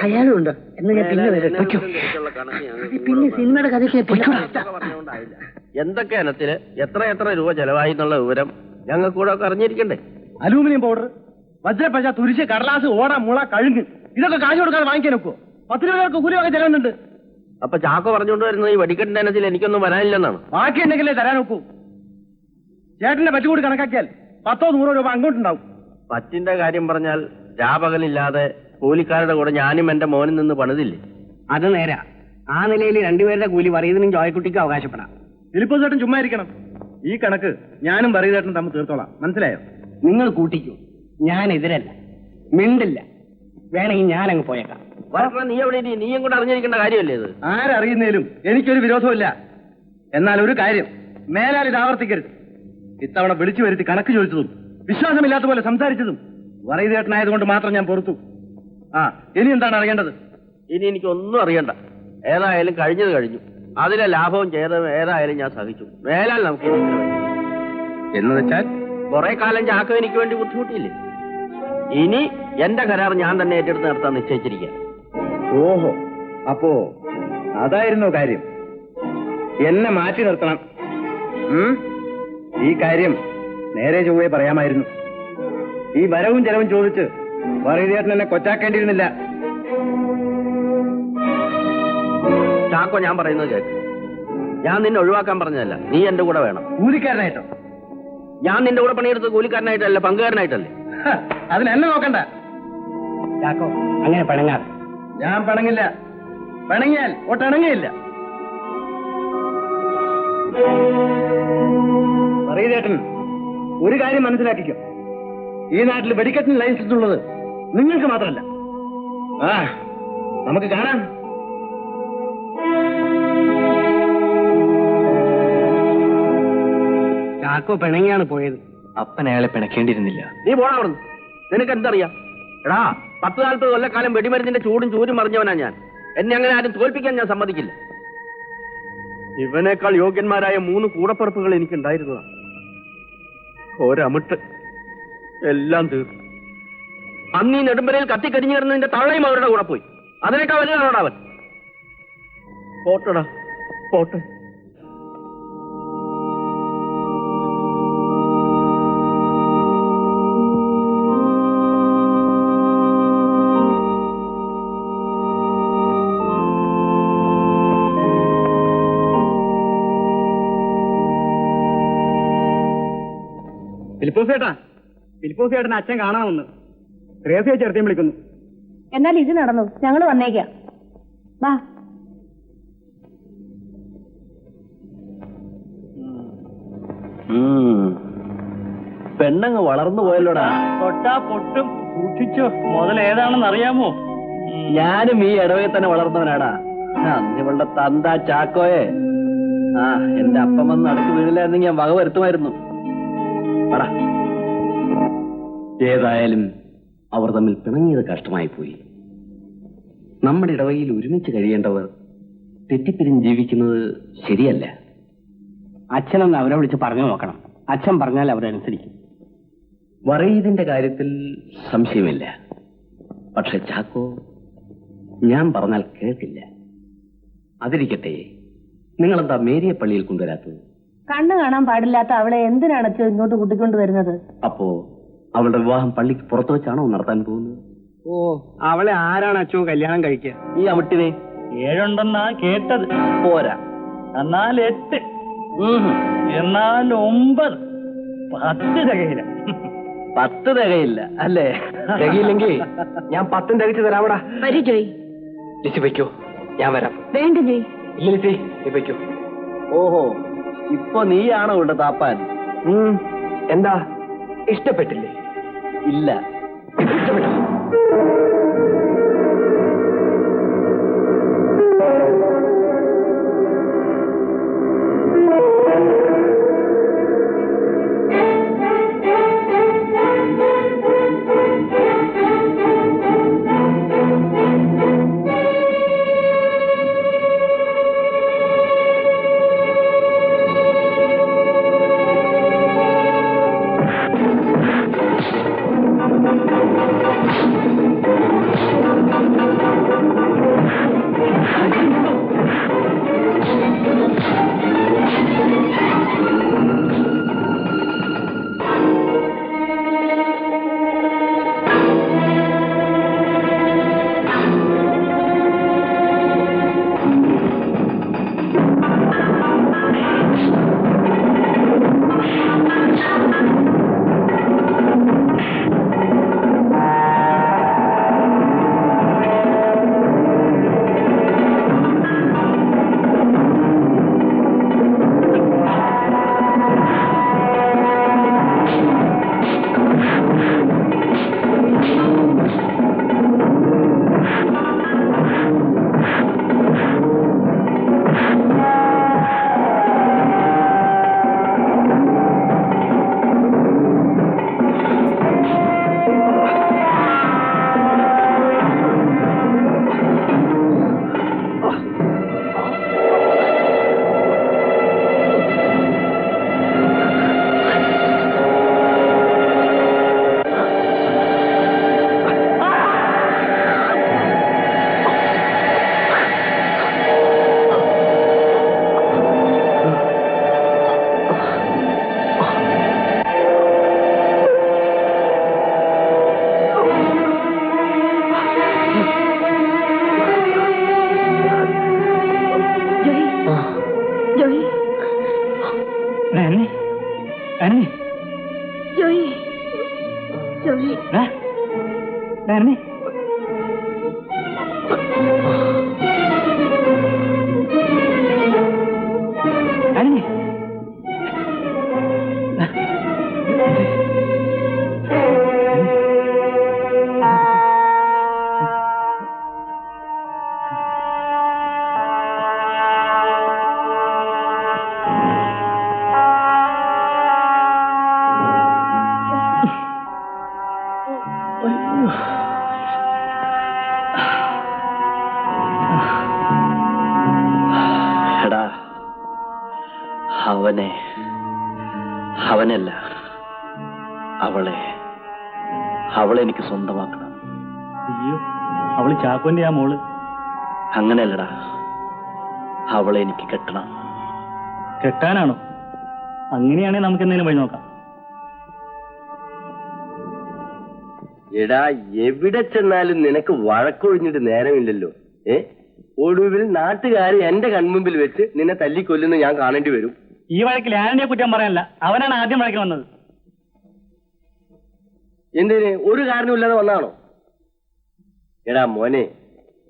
അയാളും ഉണ്ടോ? എന്നാ ഞാൻ പിന്നെ വരാം. പിന്നെ സിനിമയുടെ കഥയ്ക്ക് എന്തൊക്കെ ഇനത്തിന് എത്ര രൂപ ചെലവായി എന്നുള്ള വിവരം ഞങ്ങൾക്ക് കൂടെ ഒക്കെ അറിഞ്ഞിരിക്കണ്ടേ? അലൂമിനിയം പൗഡർ, വജ്രപ്പശ, തുരിശ്, കടലാസ്, ഓട, മുള, കഴുങ്ങ്, ഇതൊക്കെ കാശ് കൊടുക്കാതെ വാങ്ങിക്കാൻ നോക്കുവോ? 10 രൂപയൊക്കെ കൂലിയൊക്കെ ചെലവുന്നുണ്ട്. അപ്പൊ ചാക്കോ പറഞ്ഞുകൊണ്ട് വരുന്നത് ഈ വെടിക്കെട്ടിന്റെ ഇനത്തിൽ എനിക്കൊന്നും വരാനില്ലെന്നാണ്. ബാക്കി ഉണ്ടെങ്കിലേ തരാൻ നോക്കൂ. ചേട്ടന്റെ പറ്റി കൂടി കണക്കാക്കിയാൽ 10-100 രൂപ അങ്ങോട്ടുണ്ടാവും. പറ്റിന്റെ കാര്യം പറഞ്ഞാൽ രാപകലില്ലാതെ കൂലിക്കാരുടെ കൂടെ ഞാനും എന്റെ മോനിൽ നിന്ന് പണിതില്ലേ? അത് നേരാ. ആ നിലയിൽ രണ്ടുപേരുടെ കൂലി വറീതിനും ജോയക്കുട്ടിക്കും അവകാശപ്പെടാം. ഫിലിപ്പോസ് ചേട്ടൻ ചുമ്മാ ഇരിക്കണം. ഈ കണക്ക് ഞാനും പറയതേട്ടനും തമ്മിൽ തീർത്തോളാം. മനസ്സിലായോ? നിങ്ങൾ കൂട്ടിക്കൂ. ഞാൻ എതിരല്ല, മിണ്ടില്ല. വേണമെങ്കിൽ ഞാനങ്ങ് പോയേക്കാം. നീ എവിടെ? നീയും കൂടെ അറിഞ്ഞിരിക്കേണ്ട കാര്യമല്ലേ ഇത്? ആരറിയുന്നതിലും എനിക്കൊരു വിരോധമില്ല. എന്നാൽ ഒരു കാര്യം, മേലാൽ ഇത് ആവർത്തിക്കരുത്. ഇത്തവണ വിളിച്ചു വരുത്തി കണക്ക് ചോദിച്ചതും വിശ്വാസമില്ലാത്ത പോലെ സംസാരിച്ചതും വറീതേട്ടനായതുകൊണ്ട് മാത്രം ഞാൻ പൊറുത്തു. ഇനി എന്താണ് അറിയേണ്ടത്? ഇനി എനിക്കൊന്നും അറിയണ്ട. ഏതായാലും കഴിഞ്ഞത് കഴിഞ്ഞു. അതിലെ ലാഭവും ചെയ്തതും ഏതായാലും ഞാൻ സഹിച്ചു. മേലാൽ നമുക്ക് എന്ന് വെച്ചാൽ കുറെ കാലം ചാക്ക എനിക്ക് വേണ്ടി ബുദ്ധിമുട്ടിയില്ലേ? ഇനി എന്റെ കരാർ ഞാൻ തന്നെ ഏറ്റെടുത്ത് നടത്താൻ നിശ്ചയിച്ചിരിക്കുക. ഓഹോ, അപ്പോ അതായിരുന്നോ കാര്യം? എന്നെ മാറ്റി നിർത്തണം. ഈ കാര്യം നേരെ ചൊവ്വേ പറയാമായിരുന്നു. ഈ വരവും ചെലവും ചോദിച്ച് വറീതേട്ടൻ എന്നെ കൊച്ചാക്കേണ്ടിയിരുന്നില്ല. ചാക്കോ, ഞാൻ പറയുന്നത് കേൾക്ക്. ഞാൻ നിന്നെ ഒഴിവാക്കാൻ പറഞ്ഞതല്ല, നീ എന്റെ കൂടെ വേണം. കൂലിക്കാരനായിട്ടോ? ഞാൻ നിന്റെ കൂടെ പണിയെടുത്ത് കൂലിക്കാരനായിട്ടല്ല, പങ്കുകാരനായിട്ടല്ലേ. അതിനെന്നെ നോക്കണ്ട. ചാക്കോ, അങ്ങനെ പിണങ്ങാതെ. ഞാൻ പിണങ്ങില്ല. പിണങ്ങിയാൽ ഒട്ടിണങ്ങിയില്ല. വറീതേട്ടൻ ഒരു കാര്യം മനസ്സിലാക്കിക്കോ. ഈ നാട്ടിൽ വെടിക്കെട്ടിന് ലൈസൻസ് ഉള്ളത് നിങ്ങൾക്ക് മാത്രമല്ല. നമുക്ക് കാണാം. ചാക്കോ പിണങ്ങിയാണ് പോയത്. അപ്പൻ അയാളെ പിണക്കേണ്ടിയിരുന്നില്ല. നീ പോടാ അവിടുന്ന്. നിനക്ക് എന്തറിയാം? എടാ, 10-40 കൊല്ലക്കാലം വെടിമരുന്നിന്റെ ചൂടും ചൂരും മറിഞ്ഞവനാ ഞാൻ. എന്നെ അങ്ങനെ ആരും തോൽപ്പിക്കാൻ ഞാൻ സമ്മതിക്കില്ല. ഇവനേക്കാൾ യോഗ്യന്മാരായ 3 കൂടപ്പുറപ്പുകൾ എനിക്കുണ്ടായിരുന്നതാണ്. ഒരമിട്ട് എല്ലാം തീർന്നു. അന്ന് ഈ നെടുമ്പരയിൽ കത്തിക്കരിഞ്ഞു കിടന്നതിന്റെ തള്ളയും അവരുടെ കൂടെ പോയി. അതിനേക്കാൾ വലുതാണോടാ അവൻ. പോട്ടടാ, പോട്ടെ. ഫിലിപ്പോസേട്ടൻ അച്ഛൻ കാണാമെന്ന് ത്രേസ്യയെ ചേർത്തേം വിളിക്കുന്നു. എന്നാൽ ഇത് നടന്നു, ഞങ്ങൾ വന്നേക്കാം. വാ. പെണ്ണങ്ങ് വളർന്നു പോയല്ലോടാ. തൊട്ടാ പൊട്ടും. സൂക്ഷിച്ചോ, മുതൽ ഏതാണെന്ന് അറിയാമോ? ഞാനും ഈ ഇടവയിൽ തന്നെ വളർന്നവനാടാ. ഇവളുടെ തന്ത ചാക്കോയെ. എന്റെ അപ്പം വന്ന് അടുത്ത് വീണില്ലായിരുന്നെങ്കിൽ ഞാൻ വക വരുത്തുമായിരുന്നു. ഏതായാലും അവർ തമ്മിൽ പിണങ്ങിയത് കഷ്ടമായി പോയി. നമ്മുടെ ഇടവയിൽ ഒരുമിച്ച് കഴിയേണ്ടവർ തെറ്റിപ്പിരിഞ്ഞ് ജീവിക്കുന്നത് ശരിയല്ല. അച്ഛനൊന്ന് അവരെ വിളിച്ച് പറഞ്ഞു നോക്കണം. അച്ഛൻ പറഞ്ഞാൽ അവരനുസരിക്കും. വറീദിന്റെ കാര്യത്തിൽ സംശയമില്ല. പക്ഷെ ചാക്കോ ഞാൻ പറഞ്ഞാൽ കേൾക്കില്ല. അതിരിക്കട്ടെ, നിങ്ങളെന്താ മേരിയെ പള്ളിയിൽ കൊണ്ടുവരാത്തത്? കണ്ണു കാണാൻ പാടില്ലാത്ത അവളെ എന്തിനാണ് അച്ഛൻ ഇങ്ങോട്ട് കൂട്ടിക്കൊണ്ട് വരുന്നത്? അപ്പോ അവളുടെ വിവാഹം പള്ളിക്ക് പുറത്തു വെച്ചാണോ നടത്താൻ പോകുന്നത്? ഓ, അവളെ ആരാണ് അച്ഛൻ കല്യാണം കഴിക്കുക? ഈ അവിട്ടിനെ 7 ഉണ്ടെന്നാ കേട്ടത്. പോരാ, എന്നാൽ 8, എന്നാൽ 9, 10 തികയില്ല. 10 തികയില്ല അല്ലേ? തികയില്ലെങ്കിൽ ഞാൻ 10 തികച്ചു തരാമടാ. വരൂ ജോയ്. ലിസി വയ്ക്കോ, ഞാൻ വരാം. വേണ്ട ജോയ്. ഇല്ല ലിസി, നീ വയ്ക്കോ. ഓഹോ, ഇപ്പൊ നീയാണോ ഇവിടെ താപ്പാൻ? എന്താ, ഇഷ്ടപ്പെട്ടില്ലേ? ഇല്ല. ഇഷ്ടപ്പെട്ടു. കാരണം അവനല്ല അവളെ എനിക്ക് സ്വന്തമാക്കണം. അയ്യോ, അവള് ചാക്കോന്റെ ആ മോള്. അങ്ങനെയല്ലടാ, അവളെ എനിക്ക് കെട്ടണം. കെട്ടാനാണോ? അങ്ങനെയാണെങ്കിൽ നമുക്ക് എന്തെങ്കിലും വഴി നോക്കാം. എടാ, എവിടെ ചെന്നാലും നിനക്ക് വഴക്കൊഴിഞ്ഞിട്ട് നേരമില്ലല്ലോ. ഒടുവിൽ നാട്ടുകാർ എന്റെ കൺമുമ്പിൽ വെച്ച് നിന്നെ തല്ലിക്കൊല്ലുന്ന ഞാൻ കാണേണ്ടി വരും. ഈ വഴക്കിൽ ആരനെ കുറ്റം പറയാനല്ല, അവനാണ് ആദ്യം വഴക്കിൽ വന്നത്. എന്തിന്? ഒരു കാരണമില്ലാതെ വന്നാണോ? എടാ മോനെ,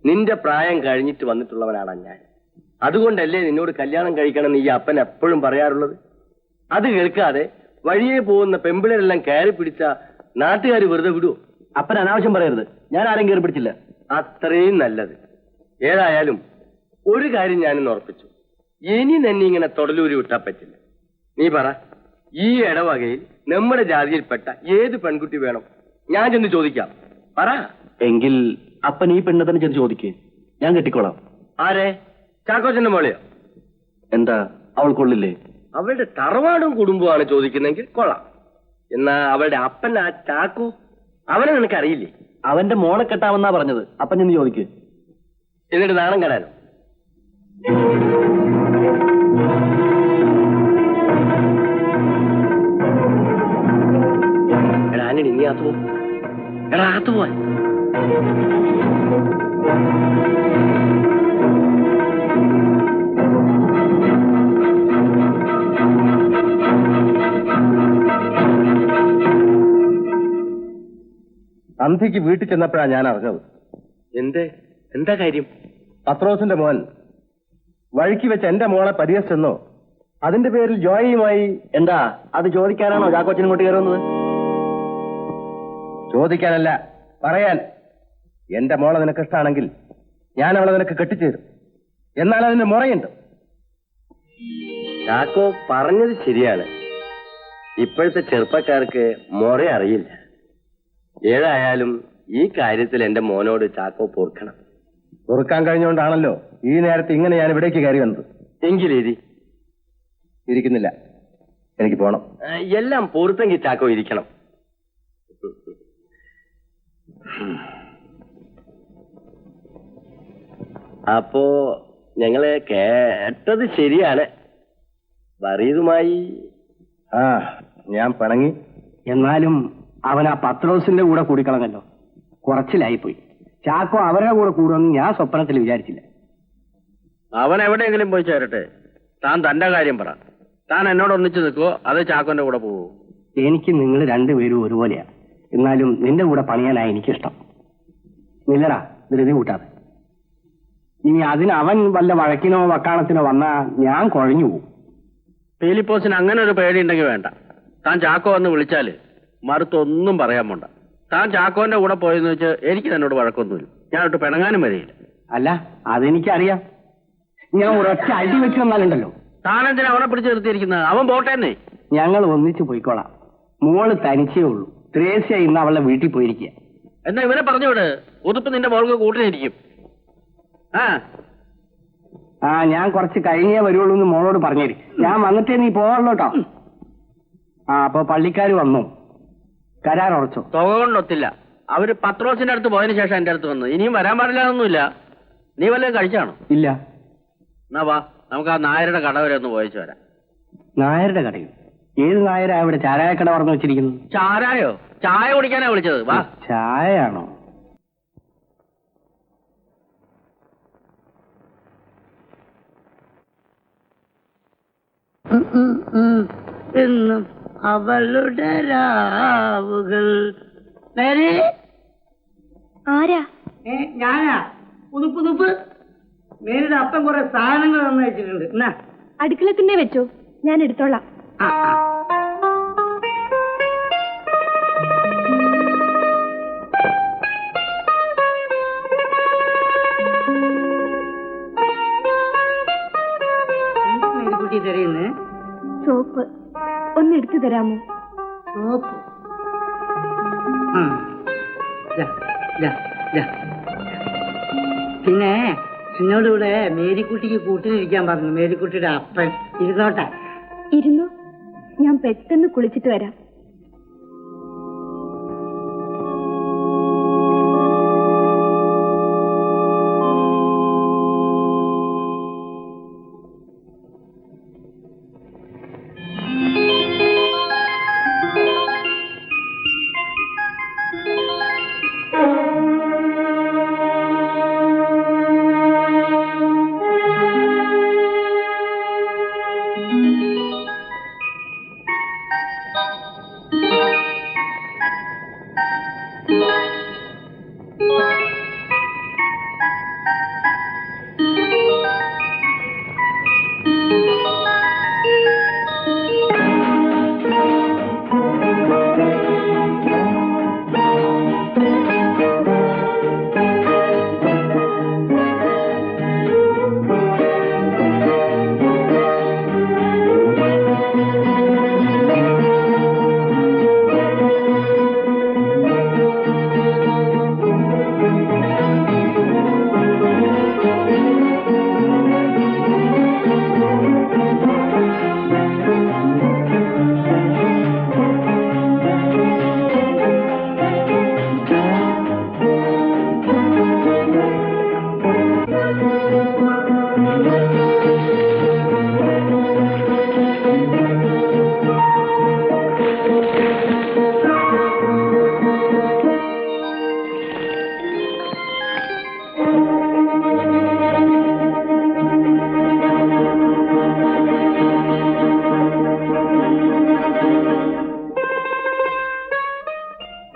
നിന്റെ പ്രായം കഴിഞ്ഞിട്ട് വന്നിട്ടുള്ളവനാണ് ഞാൻ. അതുകൊണ്ടല്ലേ നിന്നോട് കല്യാണം കഴിക്കണമെന്ന് ഈ അപ്പൻ എപ്പോഴും പറയാറുള്ളത്. അത് കേൾക്കാതെ വഴിയെ പോകുന്ന പെമ്പിളരെല്ലാം കയറി പിടിച്ച നാട്ടുകാർ വെറുതെ വിടുവോ? അപ്പൻ അനാവശ്യം പറയരുത്. ഞാൻ ആരും കയറി പിടിച്ചില്ല. അത്രയും നല്ലത്. ഏതായാലും ഒരു കാര്യം ഞാനിന്ന് ഉറപ്പിച്ചു, ഇനി തന്നെ ഇങ്ങനെ തൊടലൂരി വിട്ടാൻ പറ്റില്ല. നീ പറ, ഈ ഇടവകയിൽ നമ്മുടെ ജാതിയിൽപ്പെട്ട ഏത് പെൺകുട്ടി വേണം? ഞാൻ ചെന്ന് ചോദിക്കാം. പറ. എങ്കിൽ അപ്പൻ ഈ പെണ്ണെ തന്നെ ചെന്ന് ചോദിക്കേ, ഞാൻ കെട്ടിക്കോളാം. ആരെ? ചാക്കോച്ചന്റെ മോളെയോ? എന്താ, അവൾ കൊള്ളില്ലേ? അവളുടെ തറവാടും കുടുംബമാണ് ചോദിക്കുന്നെങ്കിൽ കൊള്ളാം. എന്നാ അവളുടെ അപ്പൻ ആ ചാക്കോ, അവനെ നിനക്കറിയില്ലേ? അവന്റെ മോളെ കെട്ടാമെന്നാ പറഞ്ഞത്. അപ്പൻ ചെന്ന് ചോദിക്കേ. എന്നിട്ട് നാണം കെടാനോ? എടാ ആന്റണി, നീ അകത്ത് പോ. എടാ അകത്ത് പോവാൻ. അന്തിക്ക് വീട്ടിൽ ചെന്നപ്പോഴാണ് ഞാൻ അറിഞ്ഞത്. എന്താ കാര്യം? പത്രോസിന്റെ മോൻ വഴിക്ക് വെച്ച് എന്റെ മോളെ പരിഹസിച്ചെന്നോ, അതിന്റെ പേരിൽ ജോയിയുമായി. എന്താ, അത് ചോദിക്കാനാണോ ചാക്കോച്ചൻ ഇങ്ങോട്ട് കയറുന്നത്? ചോദിക്കാനല്ല, പറയാൻ. എന്റെ മോളെ നിനക്ക് ഇഷ്ടമാണെങ്കിൽ ഞാൻ അവളെ നിനക്ക് കെട്ടിച്ചേരും. എന്നാൽ അതിന് മുറയുണ്ട്. ചാക്കോ പറഞ്ഞത് ശരിയാണ്. ഇപ്പോഴത്തെ ചെറുപ്പക്കാർക്ക് മുറ അറിയില്ല. ഏതായാലും ഈ കാര്യത്തിൽ എന്റെ മോനോട് ചാക്കോ പൊറുക്കണം. പൊറുക്കാൻ കഴിഞ്ഞുകൊണ്ടാണല്ലോ ഈ നേരത്തെ ഇങ്ങനെ ഞാൻ ഇവിടേക്ക് കയറി വന്നത്. എങ്കിലേരി ഇരിക്കുന്നില്ല, എനിക്ക് പോണം. എല്ലാം പൊറുത്തെങ്കിൽ ചാക്കോ ഇരിക്കണം. അപ്പോ ഞങ്ങള് കേട്ടത് ശരിയാണ്. വറീതുമായി ഞാൻ പിണങ്ങി. എന്നാലും അവൻ ആ പത്രോസിന്റെ കൂടെ കൂടിക്കളഞ്ഞല്ലോ, കുറച്ചിലായിപ്പോയി. ചാക്കോ അവരുടെ കൂടെ കൂടുമെന്ന് ഞാൻ സ്വപ്നത്തിൽ വിചാരിച്ചില്ല. അവൻ എവിടെയെങ്കിലും പോയി ചേരട്ടെ. താൻ തന്റെ കാര്യം പറ. താൻ എന്നോട് ഒന്നിച്ചു നിൽക്കുവോ അതോ ചാക്കോന്റെ കൂടെ പോവോ? എനിക്ക് നിങ്ങൾ രണ്ടുപേരും ഒരുപോലെയാ. എന്നാലും നിന്റെ കൂടെ പണിയാനായി എനിക്കിഷ്ടം. നില്ലടാ, ധൃതി കൂട്ടാതെ. ഇനി അതിന് അവൻ വല്ല വഴക്കിനോ വക്കാണത്തിനോ വന്നാ ഞാൻ കുഴഞ്ഞു പോകും. ഫിലിപ്പോസിന് അങ്ങനെ ഒരു പേടിയുണ്ടെങ്കിൽ വേണ്ട. താൻ ചാക്കോ എന്ന് വിളിച്ചാല് മറുത്തൊന്നും പറയാൻ പോണ്ട. താൻ ചാക്കോന്റെ കൂടെ പോയെന്ന് വെച്ച് എനിക്ക് തന്നോട് വഴക്കൊന്നുമില്ല. ഞാൻ ഒട്ട് പിണങ്ങാനും വരികയില്ല. അല്ല, അതെനിക്കറിയാം. ഞാൻ ഒരൊറ്റ അടി വെച്ച് വന്നാലുണ്ടല്ലോ. താനെന്തിനാ അവനെ പിടിച്ച് നിർത്തിയിരിക്കുന്നത്? അവൻ പോട്ടേന്നേ. ഞങ്ങൾ ഒന്നിച്ചു പോയിക്കോളാം. മോള് തനിച്ചേ ഉള്ളൂ. ത്രേസ്യ ഇന്ന് അവളുടെ വീട്ടിൽ പോയിരിക്കുക. എന്നാ ഇവനെ പറഞ്ഞുവിട്. ഉതുപ്പ് നിന്റെ മോൾക്ക് കൂട്ടിനിരിക്കും. ഞാൻ കുറച്ച് കഴിഞ്ഞേ വരുള്ളൂ എന്ന് മോളോട് പറഞ്ഞേര്. ഞാൻ വന്നിട്ടേ നീ പോവുള്ളൂ കേട്ടോ. അപ്പൊ പള്ളിക്കാർ വന്നു. കരാർ ഉറച്ചോ? തുക കൊണ്ടൊത്തില്ല. അവര് പത്രോസിന്റെ അടുത്ത് പോയതിനു ശേഷം എന്റെ അടുത്ത് വന്നു. ഇനിയും വരാൻ പാടില്ലാതൊന്നുമില്ല. നീ വല്ലതും കഴിച്ചാണോ? ഇല്ല. എന്നാ വാ, നമുക്ക് ആ നായരുടെ കട വരെ ഒന്ന് പോയിച്ചു വരാം. നായരുടെ കടയും? ഏത് നായരാ ഇവിടെ ചാരായക്കട പറഞ്ഞു വെച്ചിരിക്കുന്നത്? ചാരായോ? ചായ കുടിക്കാനാ വിളിച്ചത്. വാ. ചായയാണോ? എന്നും അവളുടെ രാവുകൾ. ആരാ? ഞാനാ. പുതുപ്പ് മേരുടെ അപ്പം കുറെ സാധനങ്ങൾ തന്നയച്ചിട്ടുണ്ട്. എന്നാ അടുക്കള തന്നെ വെച്ചോ, ഞാൻ എടുത്തോളാം. മേരിക്കുട്ടി തരുന്നേ സോപ്പ് ഒന്ന് എടുത്തു തരാമോ? സോപ്പ്. പിന്നെ എന്നോടിവിടെ മേരിക്കുട്ടിക്ക് കൂട്ടിനിരിക്കാൻ പറഞ്ഞു. മേരിക്കുട്ടിയുടെ അപ്പൻ ഇരുന്നോട്ടെ. ഇരുന്നു, ഞാൻ പെട്ടെന്ന് കുളിച്ചിട്ട് വരാം.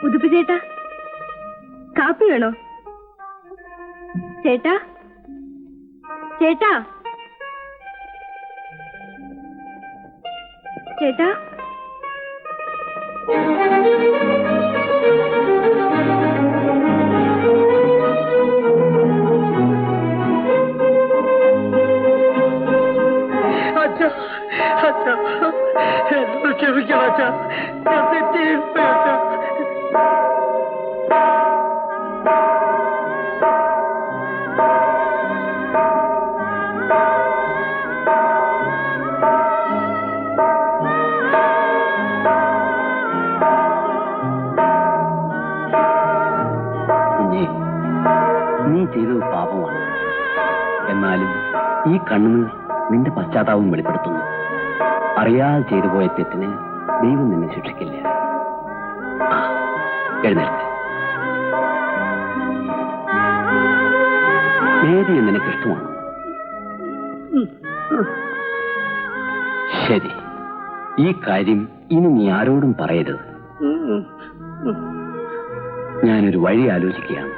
ഉതുപ്പ് ചേട്ടാ, കാപ്പി വേണോ? ചേട്ടാ, ചേട്ടാ, ചേട്ടാ, ക്ഷമിക്കണം അച്ഛാ, ഞാൻ തെറ്റ് ചെയ്തു അച്ഛാ. നീ ചെയ്തത് പാപമാണ്. എന്നാലും ഈ കണ്ണുനീർ നിന്റെ പശ്ചാത്താപം വെളിപ്പെടുത്തുന്നു. അറിയാതെ ചെയ്തു പോയ തെറ്റിന് ദൈവം നിന്നെ ശിക്ഷിക്കില്ല. എഴുന്നേൽക്ക്. നേരിയ നിനക്ക് ഇഷ്ടമാണ്. ശരി, ഈ കാര്യം ഇനി നീ ആരോടും പറയരുത്. ഞാനൊരു വഴി ആലോചിക്കുകയാണ്.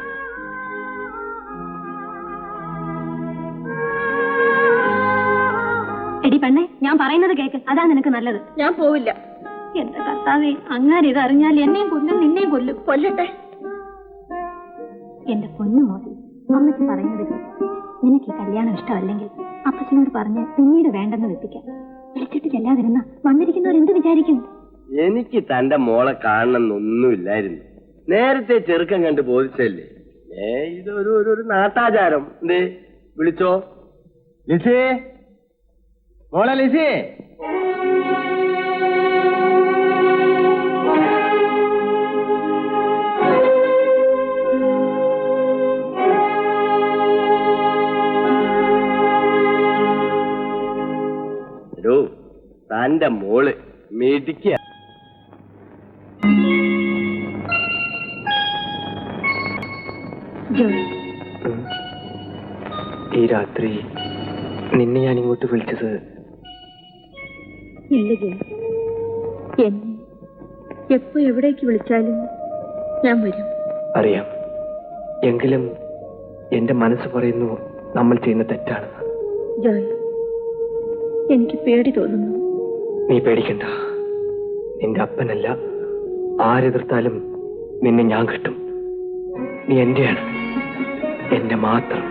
എടി പെണ്ണെ, ഞാൻ പറയുന്നത് കേക്ക്, അതാ നിനക്ക് നല്ലത്. ഞാൻ പോവില്ല. എന്റെ കർത്താവേ, അങ്ങനെ ഇത് അറിഞ്ഞാൽ എന്നെയും കൊല്ലും, നിന്നെയും കൊല്ലും. കൊല്ലട്ടെ. എന്റെ പൊന്നു മോദി, അമ്മയ്ക്ക് പറയുന്നത് കേക്ക്. നിനക്ക് ഈ കല്യാണം ഇഷ്ടമല്ലെങ്കിൽ അപ്പച്ചനോട് പറഞ്ഞ് പിന്നീട് വേണ്ടെന്ന് വെപ്പിക്കാം. വിളിച്ചിട്ട് ചെല്ലാതിരുന്ന വന്നിരിക്കുന്നവരെന്ത് വിചാരിക്കും? എനിക്ക് തന്റെ മോളെ കാണണമെന്നൊന്നുമില്ലായിരുന്നു. നേരത്തെ ചെറുക്കം കണ്ട് ബോധിച്ചല്ലേ. ഇതൊരു നാട്ടാചാരം. എന്തേ വിളിച്ചോ? ലിസി, മോളെ ലിസി. തന്റെ മോള് മേടിക്കുക. ഈ രാത്രി നിന്നെ ഞാൻ ഇങ്ങോട്ട് വിളിച്ചത് ഇല്ല ജയ, എന്നെ എപ്പോ എവിടേക്ക് വിളിച്ചാലും ഞാൻ വരും. അറിയാം. എങ്കിലും എന്റെ മനസ്സ് പറയുന്നു നമ്മൾ ചെയ്യുന്ന തെറ്റാണെന്ന്. ജോയ്, എനിക്ക് പേടി തോന്നുന്നു. നീ പേടിക്കണ്ട. നിന്റെ അപ്പനല്ല, ആരെതിർത്താലും നിന്നെ ഞാൻ കിട്ടും. നീ എന്റെയാണ്, എന്റെ മാത്രം.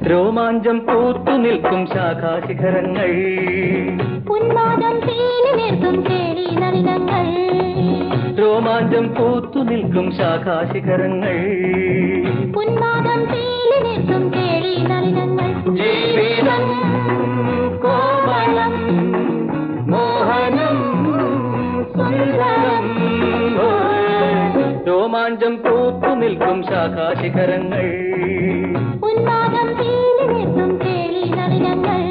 രോമാഞ്ചം പൂത്തു നിൽക്കും ശാഖാശിഖരങ്ങൾ, ഉന്മാദം തേനി നിർത്തും കേളി നളിനങ്ങൾ. രോമാഞ്ചം പൂത്തു നിൽക്കും ശാഖാശിഖരങ്ങൾ, ഉന്മാദം തേനി നിർത്തും കേളി നളിനങ്ങൾ. ജീവിതം കോമളം മോഹനം സുന്ദരം. രോമാഞ്ചം പൂത്തു നിൽക്കും ശാഖാശിഖരങ്ങൾ, ഉന്മാദം തേനി നിർത്തും കേളി നളിനങ്ങൾ.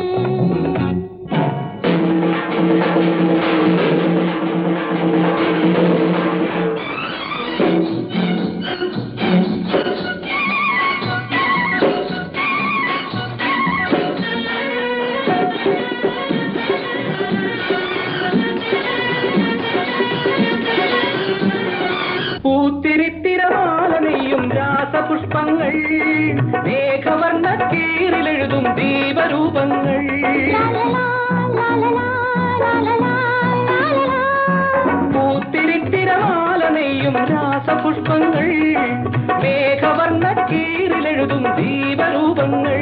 പൂത്തിരിത്തിരമാലനെയും രാസപുഷ്പങ്ങൾ, മേഘവർണ്ണ കീറിലെഴുതും ദീപരൂപങ്ങൾ. പൂത്തിരിത്തിരമാലനെയും രാസപുഷ്പങ്ങൾ, മേഘവർണ്ണ കീറിലെഴുതും ദീപരൂപങ്ങൾ.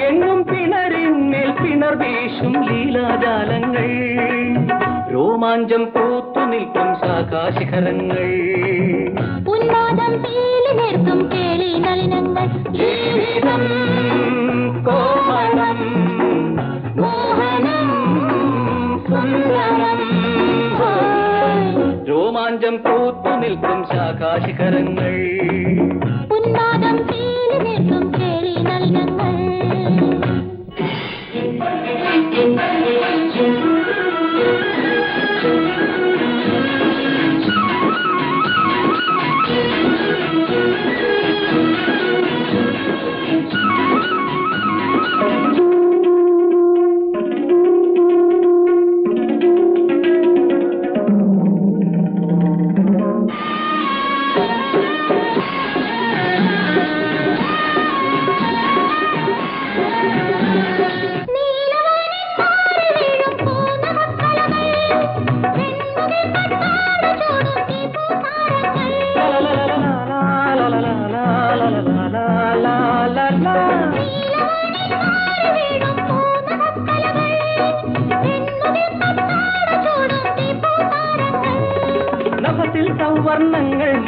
എങ്ങും പിണരിന്മേൽ പിണർ വീശും ലീലാജാലങ്ങൾ, രോമാഞ്ചം പൂത്തു നിൽക്കും ശാഖാശിഖരങ്ങൾ, ഉന്മാദം തേനി നിർത്തും കേളി നളിനങ്ങൾ. ജീവിതം കോമളം മോഹനം സുന്ദരം. രോമാഞ്ചം പൂത്തു നിൽക്കും ശാഖാശിഖരങ്ങൾ, ഉന്മാദം തേനി നിർത്തും കേളി നളിനങ്ങൾ.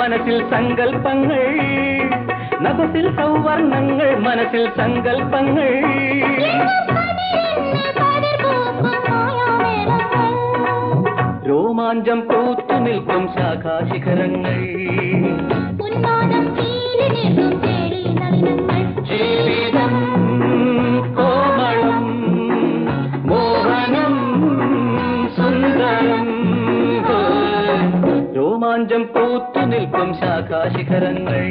മനസ്സിൽ സങ്കൽപ്പങ്ങൾ, നഭസിൽ സൗവർണങ്ങൾ, മനസ്സിൽ സങ്കൽപ്പങ്ങൾ. രോമാഞ്ചം പൂത്തു നിൽക്കും ശാഖാശിഖരങ്ങൾ, ജീവിതം കോമളം മോഹനം സുന്ദരം. രോമാഞ്ചം പൂത്തു നിൽക്കും ശാഖാശിഖരങ്ങൾ.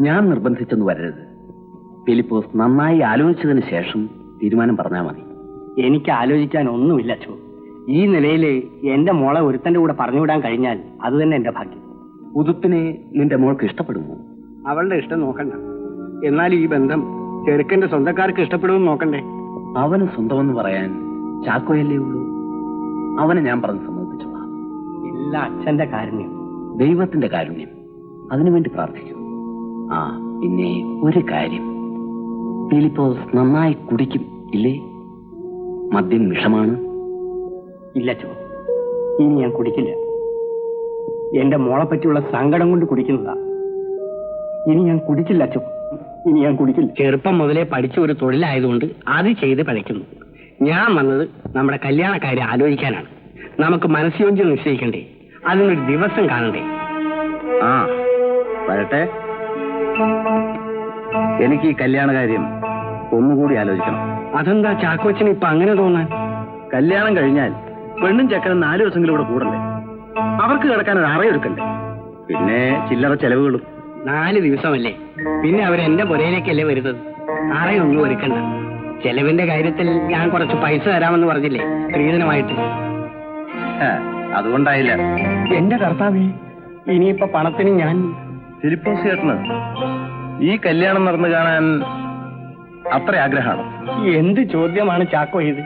ഞാൻ നിർബന്ധിച്ചെന്ന് വരരുത്. ഫിലിപ്പോസ് നന്നായി ആലോചിച്ചതിന് ശേഷം തീരുമാനം പറഞ്ഞാൽ മതി. എനിക്ക് ആലോചിക്കാൻ ഒന്നുമില്ല അച്ഛോ. ഈ നിലയിൽ എന്റെ മോളെ ഒരുത്തന്റെ കൂടെ പറഞ്ഞുവിടാൻ കഴിഞ്ഞാൽ അത് തന്നെ എന്റെ ഭാഗ്യം. ഉതുപ്പിനെ നിന്റെ മോൾക്ക് ഇഷ്ടപ്പെടുമോ? അവളുടെ ഇഷ്ടം നോക്കണ്ട. എന്നാൽ ഈ ബന്ധം ചെറുക്കന്റെ സ്വന്തക്കാർക്ക് ഇഷ്ടപ്പെടുമെന്ന് നോക്കണ്ടേ? അവന് സ്വന്തമെന്ന് പറയാൻ ചാക്കോയല്ലേ ഉള്ളൂ. അവനെ ഞാൻ പറഞ്ഞ് സമ്മതിപ്പിച്ചോളാം. എല്ലാ അച്ഛന്റെ കാരുണ്യം, ദൈവത്തിന്റെ കാരുണ്യം, അതിനുവേണ്ടി പ്രാർത്ഥിക്കൂ. ആ പിന്നെ ഒരു കാര്യം, ഫിലിപ്പോസ് നന്നായി കുടിക്കും ഇല്ലേ? മദ്യം വിഷമാണ്. ഇല്ല ചോ, ഇനി ഞാൻ കുടിക്കില്ല. എന്റെ മോളെ പറ്റിയുള്ള സങ്കടം കൊണ്ട് കുടിക്കുന്നതാ. ഇനി ഞാൻ കുടിക്കില്ല അച്ഛോ, ഇനി ഞാൻ കുടിക്കില്ല. ചെറുപ്പം മുതലേ പഠിച്ച ഒരു തൊഴിലായതുകൊണ്ട് അത് ചെയ്ത് പഠിക്കുന്നു. ഞാൻ വന്നത് നമ്മുടെ കല്യാണക്കാരെ ആലോചിക്കാനാണ്. നമുക്ക് മനസ്സുയോജ്യം നിശ്ചയിക്കണ്ടേ? അതിനൊരു ദിവസം കാണണ്ടേ? ആ വരട്ടെ. എനിക്ക് ഈ കല്യാണ കാര്യം ഒന്നുകൂടി ആലോചിക്കണം. അതെന്താ ചാക്കോച്ചന് ഇപ്പൊ അങ്ങനെ തോന്നാൻ? കല്യാണം കഴിഞ്ഞാൽ പെണ്ണും ചെക്കനും 4 ദിവസമെങ്കിലും ഇവിടെ കൂടണ്ടേ? അവർക്ക് കിടക്കാൻ ഒരു അറയൊരുക്കണ്ടേ? പിന്നെ ചില്ലറ ചെലവുകളും. 4 ദിവസമല്ലേ, പിന്നെ അവരെന്റെ പുരയിലേക്കല്ലേ വരുന്നത്. അറയൊന്നും ഒരുക്കണ്ട. ചെലവിന്റെ കാര്യത്തിൽ ഞാൻ കുറച്ച് പൈസ തരാമെന്ന് പറഞ്ഞില്ലേ സ്ത്രീധനമായിട്ട്? അതുകൊണ്ടായില്ല. എന്റെ കർത്താവേ, ഇനിയിപ്പൊ പണത്തിന് ഞാൻ... ഫിലിപ്പോസ് ചേട്ടന് ഈ കല്യാണം നടന്നു കാണാൻ അത്ര ആഗ്രഹമാണ്? എന്ത് ചോദ്യമാണ് ചാക്കോ ഇത്?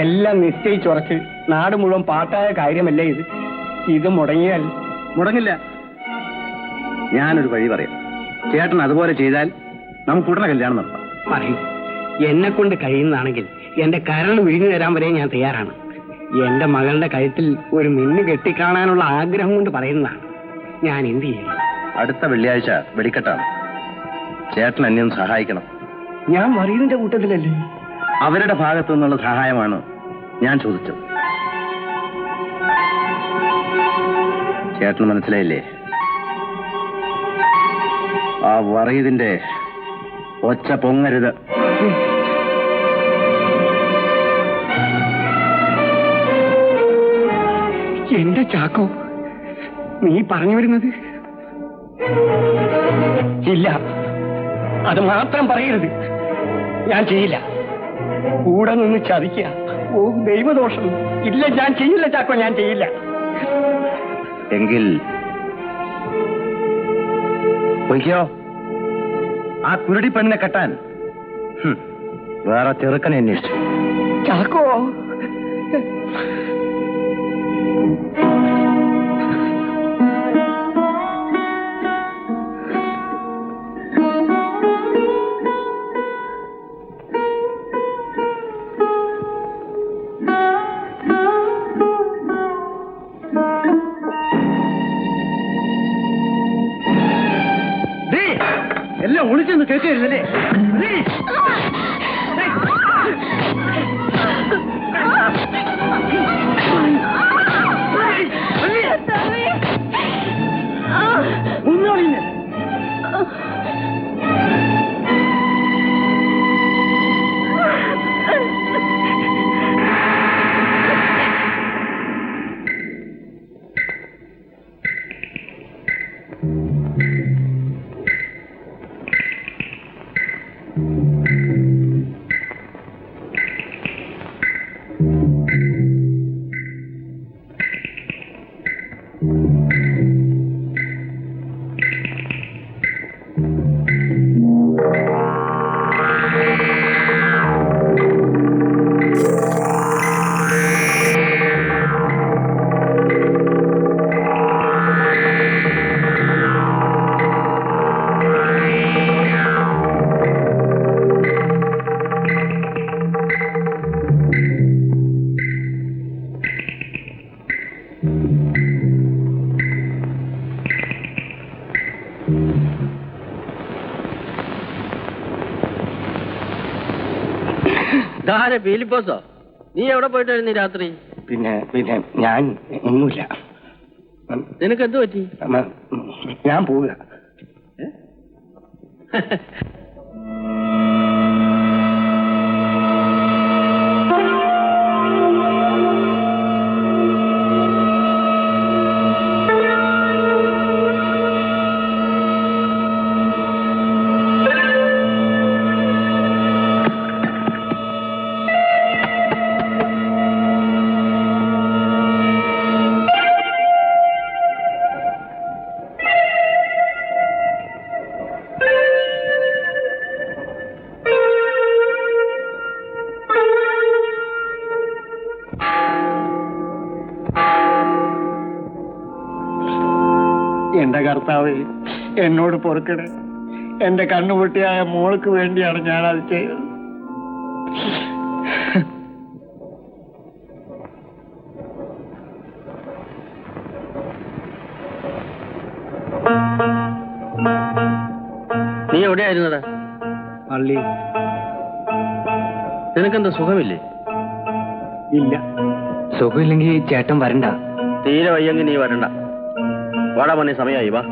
എല്ലാം നിശ്ചയിച്ചുറച്ച് നാട് മുഴുവൻ പാട്ടായ കാര്യമല്ലേ ഇത്? ഇത് മുടങ്ങിയാൽ... മുടങ്ങില്ല. ഞാനൊരു വഴി പറയാം. ചേട്ടൻ അതുപോലെ ചെയ്താൽ നമുക്ക് ഉടനെ കല്യാണം നടത്താം. പറയൂ. എന്നെ കൊണ്ട് കഴിയുന്നതാണെങ്കിൽ എന്റെ കരൾ വിഴിഞ്ഞു തരാൻ വരെ ഞാൻ തയ്യാറാണ്. എന്റെ മകളുടെ കഴുത്തിൽ ഒരു മിന്നു കെട്ടിക്കാണാനുള്ള ആഗ്രഹം കൊണ്ട് പറയുന്നതാണ്. ഞാൻ എന്ത് ചെയ്യും? അടുത്ത വെള്ളിയാഴ്ച വെടിക്കെട്ടാണ്. ചേട്ടൻ എന്നെ ഒന്ന് സഹായിക്കണം. ഞാൻ മറിയതിന്റെ കൂട്ടത്തിലല്ലേ? അവരുടെ ഭാഗത്തു നിന്നുള്ള സഹായമാണ് ഞാൻ ചോദിച്ചത്. ചേട്ടന് മനസ്സിലായില്ലേ? ആ വറീദിന്റെ ഒച്ച പൊങ്ങരുത്. എന്റെ ചാക്കോ, നീ പറഞ്ഞു വരുന്നത്? ഇല്ല, അത് മാത്രം പറയരുത്. ഞാൻ ചെയ്യില്ല. കൂടെ നിന്ന് ചതിക്കുക. ഓ ദൈവദോഷം. ഇല്ല, ഞാൻ ചെയ്യില്ല ചാക്കോ, ഞാൻ ചെയ്യില്ല. എങ്കിൽ പൊയ്ക്കോ. ആ കുരുടി പെണ്ണിനെ കെട്ടാൻ വേറെ ചെറുക്കനെ അന്വേഷിച്ചു. ചാക്കോ, ഒളിച്ചൊന്ന് കേൾക്കരുതല്ലേ? ഫിലിപ്പോസോ, നീ എവിടെ പോയിട്ടായിരുന്നു രാത്രി? പിന്നെ ഞാൻ ഒന്നുമില്ല. നിനക്ക് എന്ത് പറ്റി? ഞാൻ പോവുക. എന്റെ കർത്താവേ, എന്നോട് പൊറുക്കണേ. എന്റെ കണ്ണുപൊട്ടിയായ മോൾക്ക് വേണ്ടിയാണ് ഞാനത് ചെയ്തത്. നീ എവിടെയായിരുന്നടാ? പള്ളി. നിനക്കെന്താ സുഖമില്ലേ? ഇല്ല. സുഖമില്ലെങ്കിൽ ചേട്ടൻ വരണ്ട. തീരെ വയ്യെങ്കിൽ നീ വരണ്ട. വാടാ പണി, സമയമായി. വാ.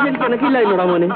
ശരിക്കും എനക്കില്ലായിരുന്നോടാ മോനെ?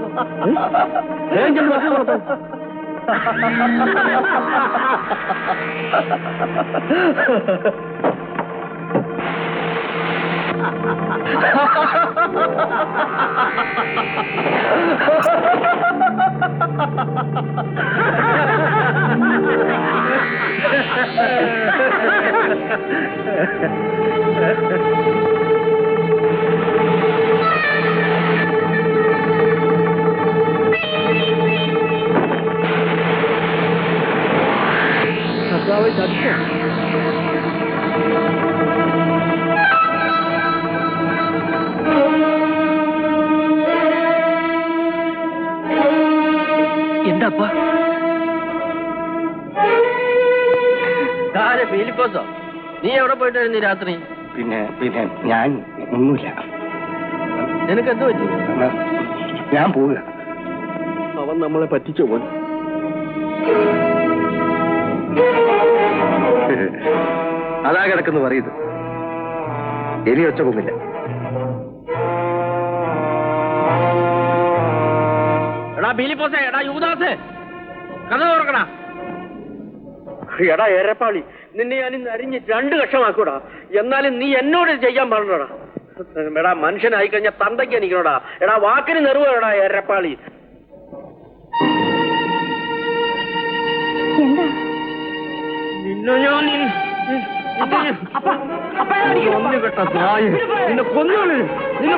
എന്താപ്പാ ഫിലിപ്പോസോ, നീ എവിടെ പോയിട്ടായിരുന്നു രാത്രി? പിന്നെ ഞാൻ ഒന്നുമില്ല. നിനക്ക് എന്ത് പറ്റി? ഞാൻ പോവുക. അവൻ നമ്മളെ പറ്റിച്ചോ പോയി. അതാ കിടക്കുന്നു പറയുന്നത്. എലി ഒച്ച പൊങ്ങില്ല. എടാ ഫിലിപ്പോസേ, എടാ യൂദാസേ, കഥ തുറക്കടാ. എടാ എരപ്പാളി, നിന്നെ ഞാൻ ഇന്ന് അരിഞ്ഞ് 2 കഷമാക്കൂടാ. എന്നാലും നീ എന്നോട് ചെയ്യാൻ പറഞ്ഞോടാ. എടാ മനുഷ്യനായി കഴിഞ്ഞാൽ തന്തയ്ക്ക് എനിക്കണോടാ. എടാ വാക്കിന് നെറുവേടാ എരപ്പാളി. നിന്നെ ഞാൻ നിന്നെ കൊന്നോളൂ. നിന്നെ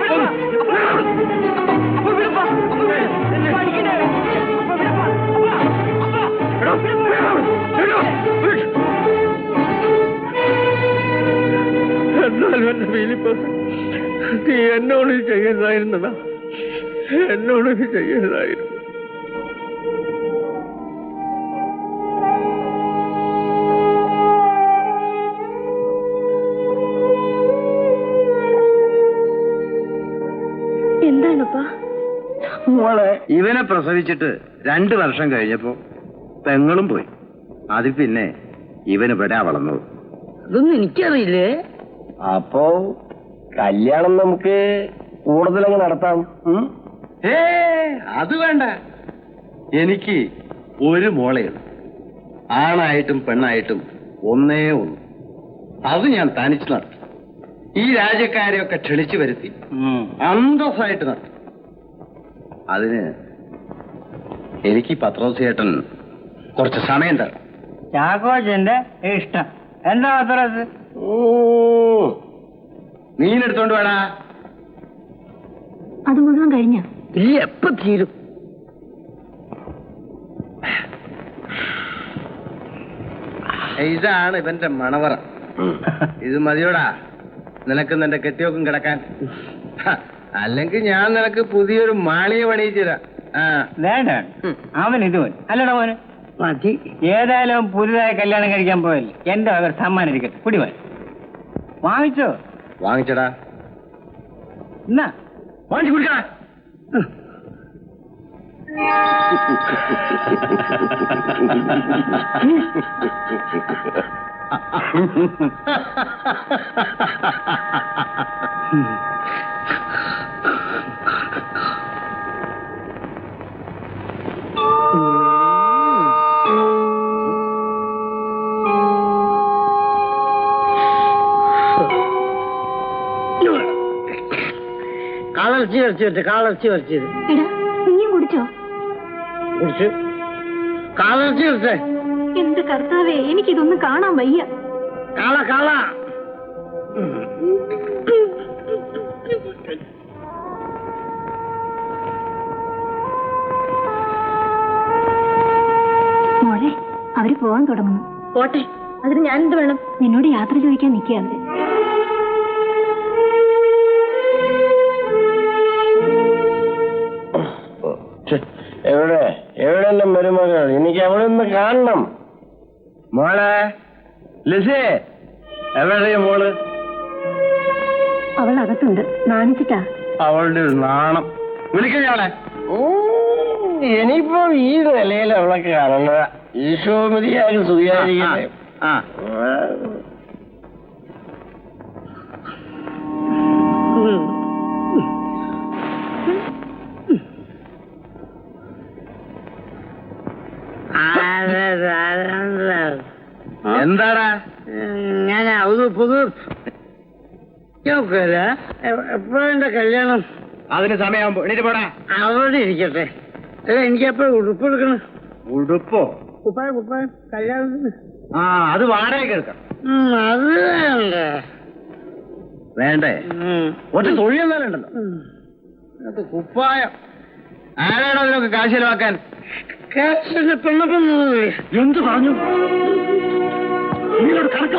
എന്നാലും എന്റെ ഫിലിപ്പോസ്, നീ എന്നോട് ചെയ്യുന്നതായിരുന്നടാ. എന്നോട് ചെയ്യുന്നതായിരുന്നു. എന്താണപ്പാ? മോളെ, ഇവനെ പ്രസവിച്ചിട്ട് 2 വർഷം കഴിഞ്ഞപ്പോ പെങ്ങളും പോയി. അതിൽ പിന്നെ ഇവന് ഇവിടെ വളർന്നത്. അതൊന്നും എനിക്കറിയില്ലേ. അപ്പോ കല്യാണം നമുക്ക് കൂടുതലങ്ങ് നടത്താം. അത് വേണ്ട. എനിക്ക് ഒരു മോളെയുള്ളൂ. ആണായിട്ടും പെണ്ണായിട്ടും ഒന്നേ ഉള്ളൂ. അത് ഞാൻ തനിച്ച് നടത്തും. ഈ രാജ്യക്കാരെയൊക്കെ ക്ഷണിച്ചു വരുത്തി അന്തസ്സായിട്ട് നടത്തും. അതിന് എനിക്ക് പത്രോസ് ചേട്ടൻ കുറച്ച് സമയം തരണം. ചാക്കോച്ചന്റെ ഇഷ്ടം. എന്താ പത്രോസ്? മീനെടുത്തോണ്ട് വേടാ. അത് മുഴുവൻ കഴിഞ്ഞ ഇല്ല, എപ്പ തീരും? ഇതാണ് ഇവന്റെ മണവറ. ഇത് മതിയോടാ നിനക്ക് നിന്റെ കെട്ടിയോക്കും കിടക്കാൻ. അല്ലെങ്കിൽ ഞാൻ നിനക്ക് പുതിയൊരു മാളിക പണിയിച്ചു തരാം. വേണ്ട, അവൻ ഇത് മതി. അല്ലടാ മോന് മതി. ഏതായാലും പുതുതായി കല്യാണം കഴിക്കാൻ പോയല്ലേ, എന്റെ വക സമ്മാനം ഇരിക്കട്ടെ. കുടി മോൻ വാങ്ങിച്ചോ? വാങ്ങിച്ചടാ. എന്നാ വാങ്ങിച്ചു കുടിക്കടാ. കാളർച്ചി വരച്ചത് നീയും കുടിച്ചോ? കുടിച്ച് കാളർച്ചി വരച്ചേ. എന്ത് കർത്താവേ, എനിക്കിതൊന്നും കാണാൻ വയ്യ. കാള മോളെ, അവര് പോവാൻ തുടങ്ങുന്നു. പോട്ടെ, അതിന് ഞാനെന്ത് വേണം? നിന്നോട് യാത്ര ചോദിക്കാൻ നിൽക്കുക അവര്. എവിടെ മരുമകൾ? എനിക്ക് അവിടെ ഒന്ന് കാണണം. മോളെ ലിസേ, എവിടെയാ മോള്? അവൾ അകത്തുണ്ട്. നാണിച്ചിട്ടാ. അവളുടെ ഒരു നാണം. വിളിക്കണേ. ഇനിയിപ്പോ ഈ നിലയിൽ അവളൊക്കെ കാണുന്നത്. ഈശോമതിയാരും സുഖിയായിരിക്കട്ടെ. എന്താടാ? ഞാൻ അത് പുതു എപ്പോഴെന്റെ കല്യാണം? അതിന് സമയമാകുമ്പോ എണീറ്റ് പോടാ. അവിടെ ഇരിക്കട്ടെ. അല്ല, എനിക്കെപ്പോഴും ഉടുപ്പ് എടുക്കണം. ഉടുപ്പോ? കുപ്പായം കല്യാണത്തിന്. ആ, അത് വാടകയ്ക്ക് എടുക്കാം. അത് വേണ്ട. വേണ്ടേ? ഒറ്റ തൊഴിൽ എന്നാലും ഉണ്ടല്ലോ. അത് കുപ്പായം. ആരാണോ അതിനൊക്കെ കാശ് ചെലവാക്കാൻ? കാശിന് പെണ്ണപ്പം എന്ത് പറഞ്ഞു? കണക്ക്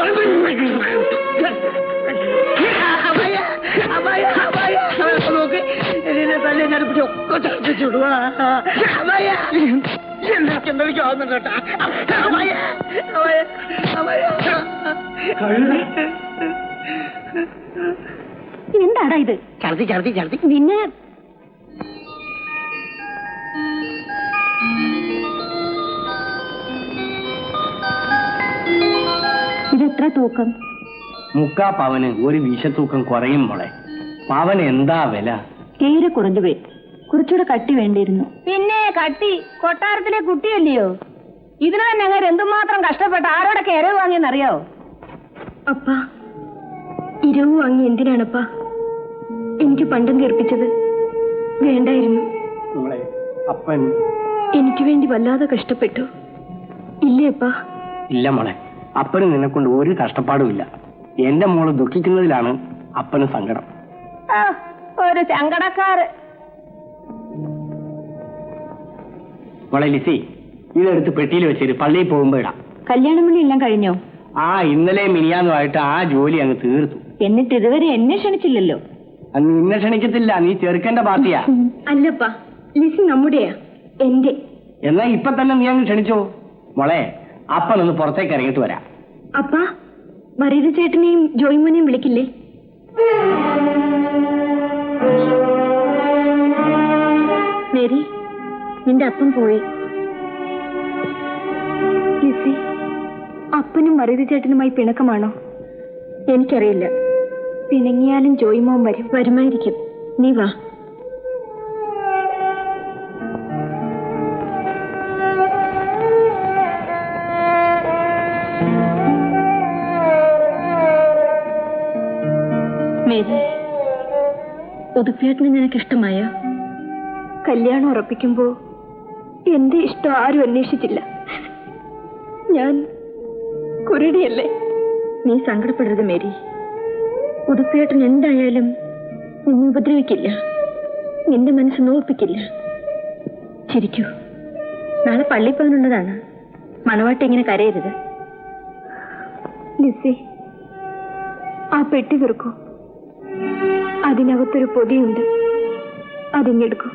നോക്ക്, എന്നെ തല്ലേ ഞടുപ്പിച്ച് ഒക്കെ ചർച്ചിടുവാ. എന്തൊക്കെ ആവുന്നുണ്ട് കേട്ടാ. എന്താടാ ഇത്? ഛർദി നിന്നെ ഇതെത്ര തൂക്കം? 3/4 പവന് ഒരു വീശത്തൂക്കം കുറയും മോളെ. പവന് എന്താ വില? തീരെ കുറഞ്ഞു പോയി. കുറച്ചുകൂടെ കട്ടി വേണ്ടിയിരുന്നു. പിന്നെ കട്ടി കൊട്ടാരത്തിലെ കുട്ടിയല്ലയോ? ഇതിന് തന്നെ അങ്ങനെ എന്തുമാത്രം കഷ്ടപ്പെട്ട് ആരോടൊക്കെ ഇരവ് വാങ്ങിയെന്നറിയാവോ? അപ്പ ഇരവ് വാങ്ങി എന്തിനാണപ്പാ? എനിക്ക് പണ്ടം തീർപ്പിച്ചത് വേണ്ടായിരുന്നു. മോളെ, അപ്പൻ എനിക്ക് വേണ്ടി വല്ലാതെ കഷ്ടപ്പെട്ടു ഇല്ലേ അപ്പാ? ഇല്ല മോളെ, അപ്പന് നിന്നെക്കൊണ്ട് ഒരു കഷ്ടപ്പാടുമില്ല. എന്റെ മോള് ദുഃഖിക്കുന്നതിലാണ് അപ്പന് സങ്കടം. ഒരു സങ്കടക്കാര്. മോളെ ലിസി, ഇതെടുത്ത് പെട്ടിയിൽ വെച്ചിട്ട് പള്ളിയിൽ പോകുമ്പോ ഇടാം. കല്യാണം വിളി എല്ലാം കഴിഞ്ഞോ? ഇന്നലെ മിനിയാന്നുമായിട്ട് ആ ജോലി അങ്ങ് തീർത്തു. എന്നിട്ട് ഇതുവരെ എന്നെ ക്ഷണിച്ചില്ലല്ലോ. നിന്നെ ക്ഷണിക്കത്തില്ല, നീ ചെറുക്കന്റെ പാർട്ടിയാ. അല്ലപ്പാ, ലിസി നമ്മുടെയാ, എന്റെ. എന്നാ ഇപ്പൊ തന്നെ നീ അങ്ങ് ക്ഷണിച്ചോ. മോളെ, അപ്പനൊന്ന് പുറത്തേക്ക് ഇറങ്ങിയിട്ട് വരാം. അപ്പാ, വരീത ചേട്ടനെയും ജോയിമോനെയും വിളിക്കില്ലേ? മേരി, നിന്റെ അപ്പം പോയി. ലിസി, അപ്പനും വരീത ചേട്ടനുമായി പിണക്കമാണോ? എനിക്കറിയില്ല. പിണങ്ങിയാലും ജോയിമോൻ വരുമായിരിക്കും. നീ വാ. മേരി, ഉതുപ്പിയേട്ടന് നിനക്ക് ഇഷ്ടമായ? കല്യാണം ഉറപ്പിക്കുമ്പോ എന്റെ ഇഷ്ടം ആരും അന്വേഷിച്ചില്ല. ഞാൻ കുരുടിയല്ലേ? നീ സങ്കടപ്പെടരുത് മേരി. ഉതുപ്പിയേട്ടൻ എന്തായാലും നിന്നെ ഉപദ്രവിക്കില്ല, നിന്റെ മനസ്സ് നോപ്പിക്കില്ല. ചിരിക്കൂ, നാളെ പള്ളി പോകാനുള്ളതാണ്. മണവാട്ടി ഇങ്ങനെ കരയരുത്. ലിസി, ആ പെട്ടി തീർക്കൂ. അതിനകത്തൊരു പൊതിയുണ്ട്, അതിങ്ങെടുക്കൂ.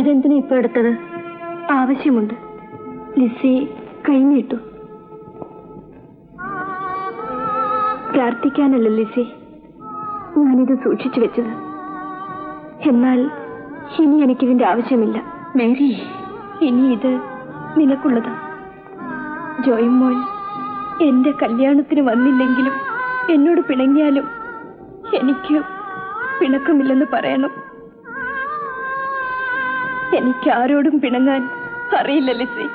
ഇതെന്തിനാ ഇപ്പൊ എടുത്തത്? ആവശ്യമുണ്ട്. ലിസി കൈനീട്ടു. പ്രാർത്ഥിക്കാനല്ല ലിസി ഞാനിത് സൂക്ഷിച്ചു വെച്ചത്. എന്നാൽ ഇനി എനിക്കിതിന്റെ ആവശ്യമില്ല. മേരി, ഇനി ഇത് നിനക്കുള്ളത്. ജോയിമോൻ എന്റെ കല്യാണത്തിന് വന്നില്ലെങ്കിലും എന്നോട് പിണങ്ങിയാലും എനിക്ക് പിണക്കമില്ലെന്ന് പറയണം. എനിക്ക് ആരോടും പിണങ്ങാൻ അറിയില്ല ലിസി.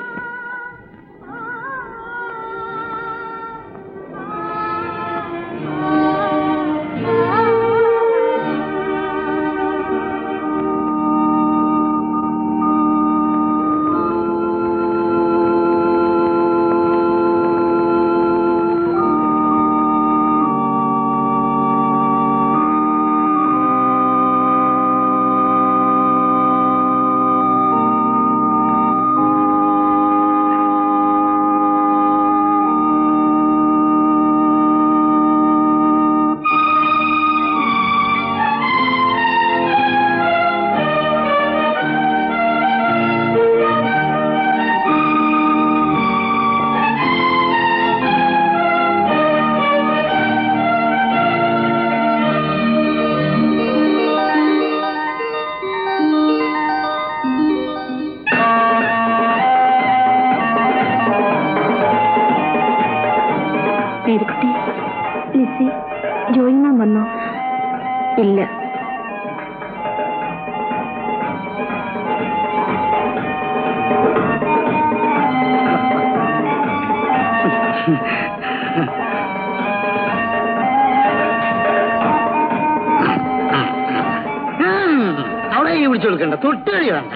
അവിടെ പിടിച്ചു കൊടുക്കണ്ട, തൊട്ടുകളി വേണ്ട.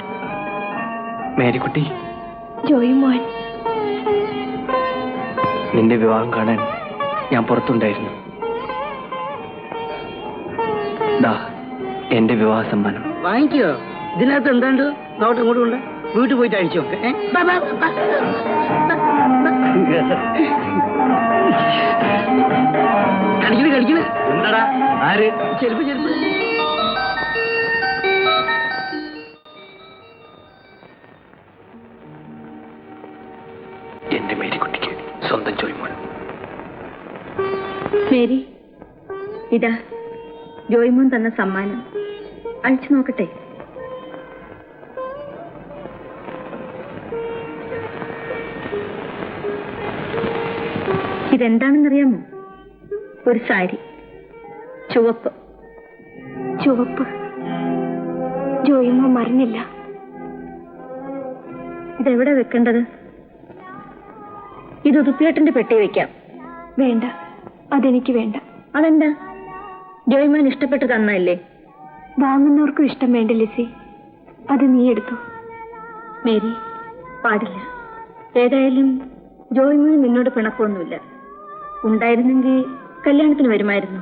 മേരിക്കുട്ടി, ജോയിമോൻ, നിന്റെ വിവാഹം കാണാൻ ഞാൻ പുറത്തുണ്ടായിരുന്നു. ദാ എന്റെ വിവാഹ സമ്മാനം. വാങ്ങിക്കോ. ഇതിനകത്ത് എന്താണ്ട് നോട്ട് ഇങ്ങോട്ട് കൊണ്ട് വീട്ടിൽ പോയിട്ട് അഴിച്ചു നോക്കെ. കടിക്കണ് എന്താടാ? ആര്? ചെരുപ്പ് ചെരുപ്പ്. എന്റെ മേരിക്കുട്ടിക്ക് സ്വന്തം ജോയിമോൻ. മേരി, ഇതാ ജോയിമോൻ തന്ന സമ്മാനം. അഴിച്ചു നോക്കട്ടെ. ഇതെന്താണെന്നറിയാമോ? ഒരു സാരി, ചുവപ്പ്. ചുവപ്പ് ജോയിമോൻ മറന്നില്ല. ഇതെവിടെ വെക്കേണ്ടത്? ഇത് ഉതുപ്പിയേട്ടന്റെ പെട്ടി വെക്കാം. വേണ്ട, അതെനിക്ക് വേണ്ട. അതെന്താ? ജോയിമോൻ ഇഷ്ടപ്പെട്ട് തന്നല്ലേ? വാങ്ങുന്നവർക്കും ഇഷ്ടം വേണ്ട ലിസി. അത് നീ എടുത്തു. മേരി, പാടില്ല. ഏതായാലും ജോയിമോന് നിന്നോട് പിണക്കൊന്നുമില്ല. ഉണ്ടായിരുന്നെങ്കിൽ കല്യാണത്തിന് വരുമായിരുന്നു.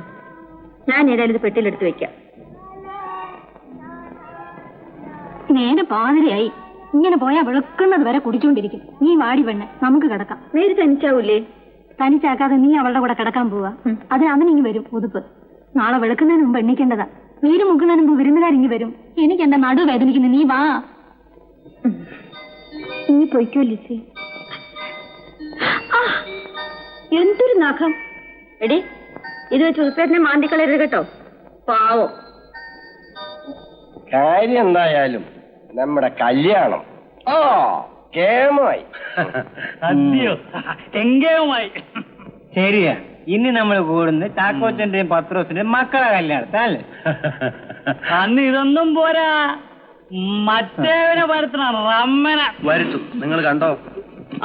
ഞാൻ ഏതായാലും ഇത് പെട്ടിയിലെടുത്ത് വെക്കാം. നേരെ പാതിരയായി. ഇങ്ങനെ പോയാ വെളുക്കുന്നത് വരെ കുടിച്ചുകൊണ്ടിരിക്കും. നീ വാടി പെണ്ണെ, നമുക്ക് കിടക്കാം. നേരെ തനിച്ചാവൂലേ? തനിച്ചാക്കാതെ നീ അവളുടെ കൂടെ കിടക്കാൻ പോവാ. അതിന് അവനിങ്ങി വരും ഉതുപ്പ്. നാളെ വെളുക്കുന്നതിന് മുമ്പ് എണ്ണിക്കേണ്ടതാ. നീര് മുക്കുന്നതിന് മുമ്പ് വിരുന്നുകാരിങ്ങി വരും. എനിക്ക് എന്റെ നടു വേദനിക്കുന്നു. നീ വാ. നീ പൊയ്ക്കോ ലിസി. എന്തൊരു നഖം എടി! ഇത് വെച്ച് ഉതുപ്പേട്ടനെ മാന്തിക്കളയരുത് കേട്ടോ, പാവം. കാര്യം എന്തായാലും നമ്മുടെ കല്യാണം കേമായി. അതെയോ? എങ്കേവുമായി. ശരിയാ. ഇനി നമ്മൾ കൂടുന്ന ചാക്കോച്ചന്റെയും പത്രോസിന്റെയും മക്കളെ കല്യാണത്തല്ലേ? അന്ന് ഇതൊന്നും പോരാ, മറ്റേവനെ വരുത്തണം. റമ്മനെ വരുത്തും. നിങ്ങൾ കണ്ടോ,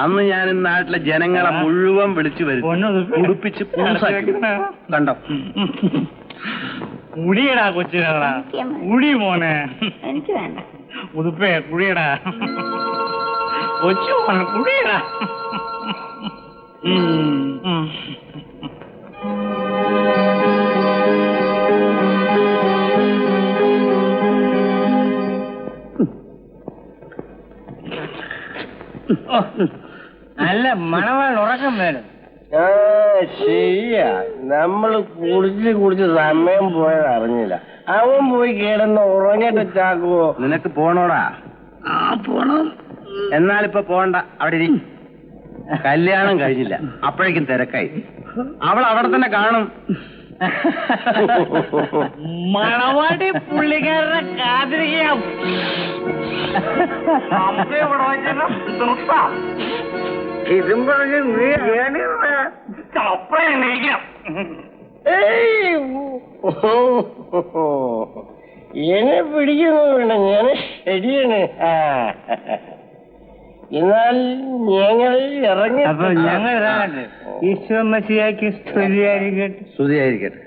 അന്ന് ഞാൻ നാട്ടിലെ ജനങ്ങളെ മുഴുവൻ വിളിച്ചു വരും, ഉടുപ്പിച്ച് കണ്ടോ. കുടിയടാ കൊച്ചിനടാ, കുടി മോനെ. എനിക്ക് വേണ്ട. ഉതുപ്പേ കുടിയടാ, കൊച്ചു മോനെ കുടിയടാ. നല്ല മണവാൾ ഉറക്കം വേണം. ശരിയാ, നമ്മള് കുടിച്ച് സമയം പോയത് അറിഞ്ഞില്ല. അവൻ പോയി കിടന്ന് ഉറങ്ങിട്ട് ചാക്കുവോ. നിനക്ക് പോണോടാ? പോണം. എന്നാലിപ്പോ പോണ്ട, അവിടെ ഇരി. കല്യാണം കഴിഞ്ഞില്ല, അപ്പോഴേക്കും തിരക്കായി. അവൾ അവിടെ തന്നെ കാണും. മണവാടി പുള്ളിക്കാരനെ കാതിരിക്കാം. ഇതും പറഞ്ഞ് നീ എന്നെ പിടിക്കുന്നു വേണം, ഞാൻ ശരിയാണ്. എന്നാൽ ഞങ്ങൾ ഇറങ്ങി. അപ്പൊ ഞങ്ങൾ ഈശോ മസിയാക്കി സ്തുതിയായിരിക്കട്ടെ. സ്തുതിയായിരിക്കട്ടെ.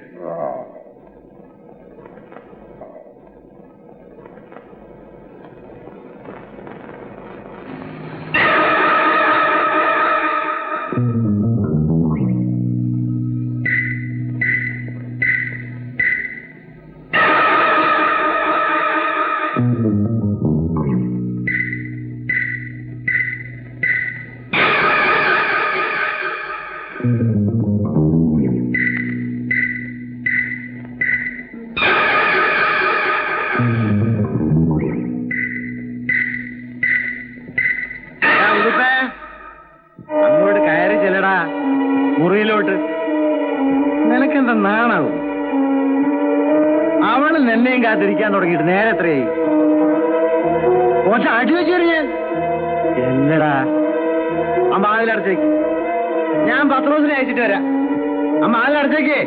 അങ്ങോട്ട് കയറി ചെല്ലടാ മുറിയിലോട്ട്. നിനക്കെന്താ നാണാവും? അവള് നിന്നെയും കാത്തിരിക്കാൻ തുടങ്ങിയിട്ട് നേരെ എത്രയായി? കുറച്ച് അടി വെച്ചു ഞാൻ. എന്നടാ അമ്മ അതിലടച്ചേക്ക്. ഞാൻ പത്രോസിനെ അയച്ചിട്ട് വരാം. അമ്മ അതിലടച്ചേക്കേ.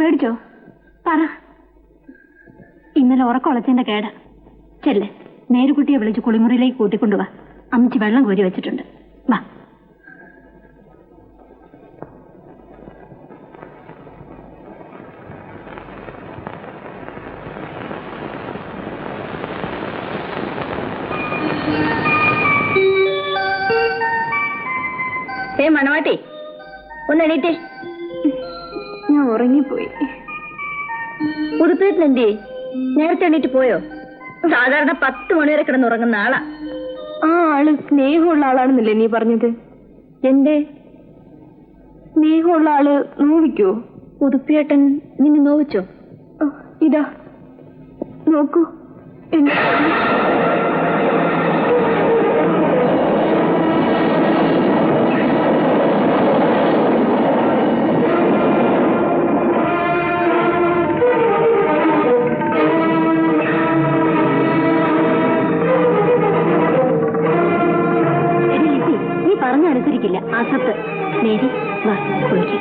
പേടിച്ചോ? പറ. ഇന്നലെ ഉറക്കൊളച്ചതിന്റെ കേട. ചെല്ലെ, നേരുകുട്ടിയെ വിളിച്ച് കുളിമുറിയിലേക്ക് കൂട്ടിക്കൊണ്ടുവാ. അമ്മച്ചി വെള്ളം കോരി വെച്ചിട്ടുണ്ട്. വാ. മണവാട്ടി, ഒന്ന് എണീറ്റേ. ഞാൻ ഉറങ്ങിപ്പോയി. ഉടുപ്പേറ്റിലെന്തേ? നേരത്തെ എണീറ്റ് പോയോ? സാധാരണ 10 മണി വരെ കിടന്നുറങ്ങുന്ന ആളാ. ആ ആള് സ്നേഹമുള്ള ആളാണെന്നല്ലേ നീ പറഞ്ഞത്? എന്റെ സ്നേഹമുള്ള ആള് നോവിക്കോ? ഉടുപ്പിയേട്ടൻ നിന്നെ നോവിച്ചോ? ഇതാ നോക്കൂ. അനുസരിക്കില്ല. ആസത്ത് നേരി വാ കുളിക്ക്.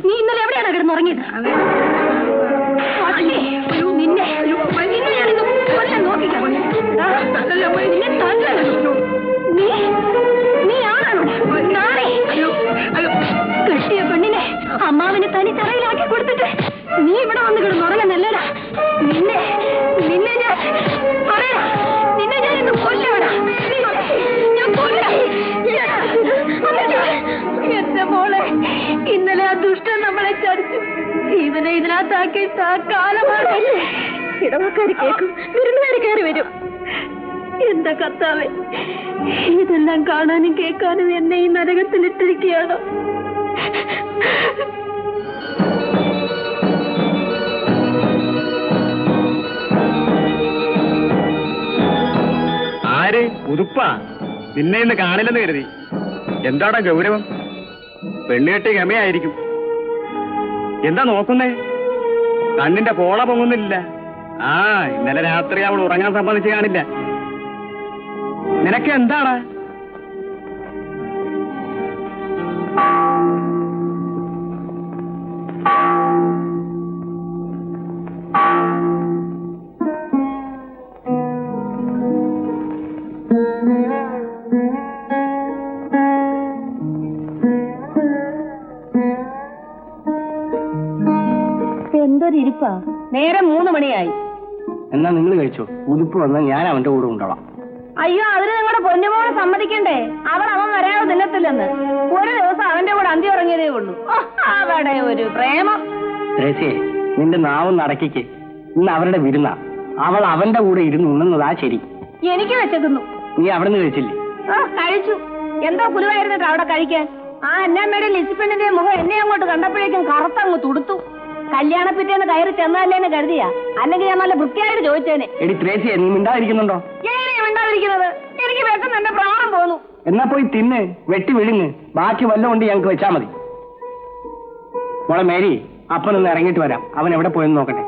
നീ ഇന്നലെ എവിടെയാണ് കിടന്നുറങ്ങിയത്? നിന്നെ ഞാനിന്ന് കൊല്ലാൻ നോക്കിക്കാം. നീ ആണാണോ കെട്ടിയ പെണ്ണിനെ അമ്മാവിനെ തനി തറയിലാക്കി കൊടുത്തിട്ട് നീ ഇവിടെ വന്ന് കിടന്നുറങ്ങുന്നല്ലടാ. നിന്നെ ഞാൻ പറയാ, നിന്നെ ഞാൻ ഇന്ന് കൊല്ലവടാ. ഞാൻ കൊല്ലാം. എന്റെ മോളെ, ഇന്നലെ ആ ദുഷ്ടൻ നമ്മളെ ചതിച്ചു. ഇവനെ ഇതിനകത്താക്കി കാലമാണ്. ഇടവക്കാര് കേൾക്കും, വിരുന്നുകാര് കയറി വരും. എന്താ കർത്താവേ, ഇതെല്ലാം കാണാനും കേൾക്കാനും എന്നെ ഈ നരകത്തിലിട്ടിരിക്കുകയാണോ? ആര്? ഉതുപ്പാ? നിന്നെ ഇന്ന് കാണില്ലെന്ന് കരുതി. എന്താടാ ഗൗരവം? പെണ്ണുകെട്ടി ഗമയായിരിക്കും. എന്താ നോക്കുന്നേ? കണ്ണിന്റെ പോള പൊങ്ങുന്നില്ല. ആ, ഇന്നലെ രാത്രി അവൾ ഉറങ്ങാൻ സമ്മതിച്ച് കാണില്ല. നിനക്ക് എന്താടാ? എന്തൊരിപ്പാ, നേരെ 3 മണിയായി. എന്നാ നിങ്ങൾ കഴിച്ചോ. ഉതുപ്പ് വന്നാൽ ഞാൻ അവന്റെ കൂടെ ഉണ്ടാവാം. അയ്യോ, അതിന് നിങ്ങളുടെ പൊന്നുമോളെ സമ്മതിക്കണ്ടേ? അവൻ വരാതെ തിന്നത്തില്ലെന്ന്. ഒരു ദിവസം അവന്റെ കൂടെ അന്തി ഉറങ്ങിയതേ ഉള്ളൂ. അവിടെ ഒരു പ്രേമം. നിന്റെ നാവും നടക്കിക്ക്. ഇന്ന് അവരുടെ വിരുന്ന. അവൾ അവന്റെ കൂടെ ഇരുന്ന് ഉണ്ണുന്നതാ ശരി. എനിക്ക് വെച്ചേക്കുന്നു. നീ അവിടെ നിന്ന് കഴിച്ചില്ലേ? കഴിച്ചു. എന്തോ പുലുവായിരുന്നിട്ട് അവിടെ കഴിക്കാൻ. ആ അന്നാമ്മയുടെ ലിസിപ്പെണ്ണിന്റെ മുഖം എന്നെ അങ്ങോട്ട് കണ്ടപ്പോഴേക്കും കറുത്തങ്ങ് തുടുത്തു. കല്യാണപ്പിറ്റേന്ന് കയറി ചെന്നല്ലേന്ന് കരുതിയാ, അല്ലെങ്കിൽ ഞാൻ നല്ല വൃത്തിയായിട്ട് ചോദിച്ചേനെ. എടി ത്രേസ്യ, നീ മിണ്ടാതിരിക്കുന്നുണ്ടോ? എങ്ങനെയാ മിണ്ടാതിരിക്കുന്നത്? എനിക്ക് വെക്കുന്ന എന്റെ പ്രാണം പോന്നു. എന്നാ പോയി തിന്ന്, വെട്ടി വിഴുങ്ങ്. ബാക്കി വല്ലതും കൊണ്ട് ഞങ്ങൾക്ക് വെച്ചാ മതി. മോളെ മേരി, അപ്പനൊന്ന് ഇറങ്ങിയിട്ട് വരാം. അവൻ എവിടെ പോയെന്ന് നോക്കട്ടെ.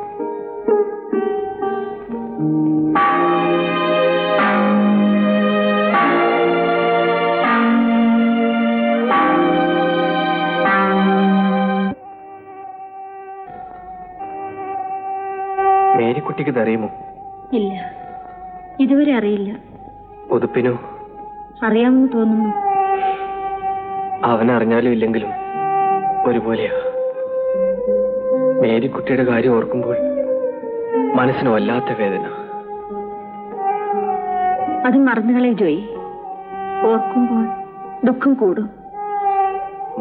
മേരിക്കുട്ടിക്ക് ഇതറിയുമോ? ഇല്ല, ഇതുവരെ അറിയില്ല. ഉതുപ്പിനോ? അറിയാമെന്ന് തോന്നുന്നു. അവനറിഞ്ഞാലും ഇല്ലെങ്കിലും ഒരുപോലെയാ. മേരിക്കുട്ടിയുടെ കാര്യം ഓർക്കുമ്പോൾ മനസ്സിന് വല്ലാത്ത വേദന. അത് മറന്നുകളെ ജോയി. ഓർക്കുമ്പോൾ ദുഃഖം കൂടും.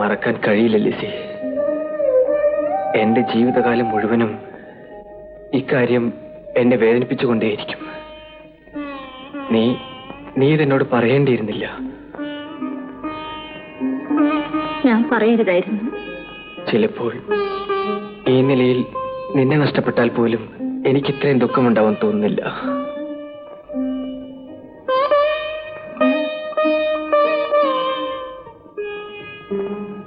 മറക്കാൻ കഴിയില്ല ലിസി. എന്റെ ജീവിതകാലം മുഴുവനും ഇക്കാര്യം എന്നെ വേദനിപ്പിച്ചുകൊണ്ടേയിരിക്കും. നീ ഇതെന്നോട് പറയേണ്ടിയിരുന്നില്ല. ഞാൻ പറയരുതായിരുന്നു. ചിലപ്പോൾ ഈ നിലയിൽ നിന്നെ നഷ്ടപ്പെട്ടാൽ പോലും എനിക്ക് ഇത്രയും ദുഃഖമുണ്ടാവാൻ തോന്നുന്നില്ല.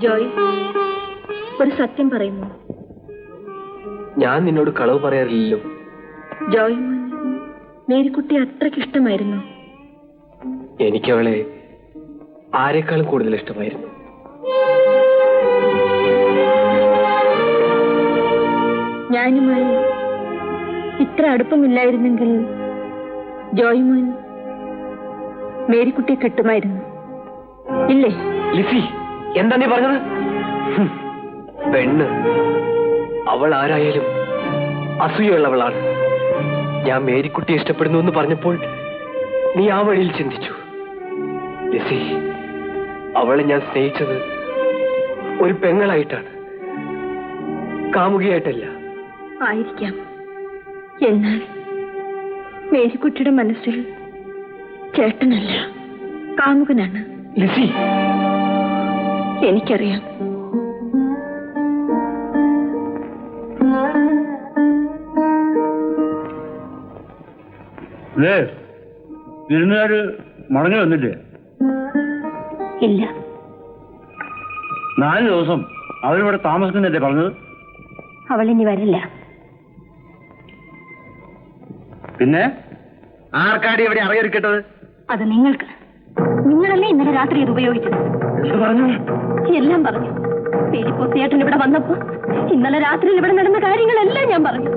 ജോയ്, ഒരു സത്യം പറയുന്നു. ഞാൻ നിന്നോട് കളവ് പറയാറില്ലല്ലോ. ജോയ് മേരിക്കുട്ടി അത്രയ്ക്ക് ഇഷ്ടമായിരുന്നു. എനിക്കവളെ ആരെക്കാളും കൂടുതൽ ഇഷ്ടമായിരുന്നു. ഞാനുമായി ഇത്ര അടുപ്പമില്ലായിരുന്നെങ്കിൽ ജോയ്മോൻ മേരിക്കുട്ടിയെ കെട്ടുമായിരുന്നു, ഇല്ലേ? ലിസി, എന്താ നീ പറഞ്ഞത്? പെണ്ണ് അവൾ ആരായാലും അസൂയുള്ളവളാണ്. ഞാൻ മേരിക്കുട്ടിയെ ഇഷ്ടപ്പെടുന്നു എന്ന് പറഞ്ഞപ്പോൾ നീ ആ വഴിയിൽ ചിന്തിച്ചു. ലിസി, അവളെ ഞാൻ സ്നേഹിച്ചത് ഒരു പെങ്ങളായിട്ടാണ്, കാമുകിയായിട്ടല്ല. ആയിരിക്കാം. എന്നാൽ മേരിക്കുട്ടിയുടെ മനസ്സിൽ ചേട്ടനല്ല, കാമുകനാണ്. ലിസി, എനിക്കറിയാം. വിരുന്നുകാര് മടങ്ങി വന്നില്ലേ? ഇല്ല. 4 ദിവസം അവരിവിടെ താമസിക്കുന്നല്ലേ പറഞ്ഞത്? അവളിനി വരില്ല. പിന്നെ ആർക്കാടി ഇവിടെ അറിയൊരുക്കിട്ടത്? അത് നിങ്ങൾക്ക്. നിങ്ങളല്ലേ ഇന്നലെ രാത്രി ഇത് ഉപയോഗിച്ചത്. പറഞ്ഞു? എല്ലാം പറഞ്ഞു. ചേട്ടൻ ഇവിടെ വന്നപ്പോ ഇന്നലെ രാത്രിയിൽ ഇവിടെ നടന്ന കാര്യങ്ങളെല്ലാം ഞാൻ പറഞ്ഞു.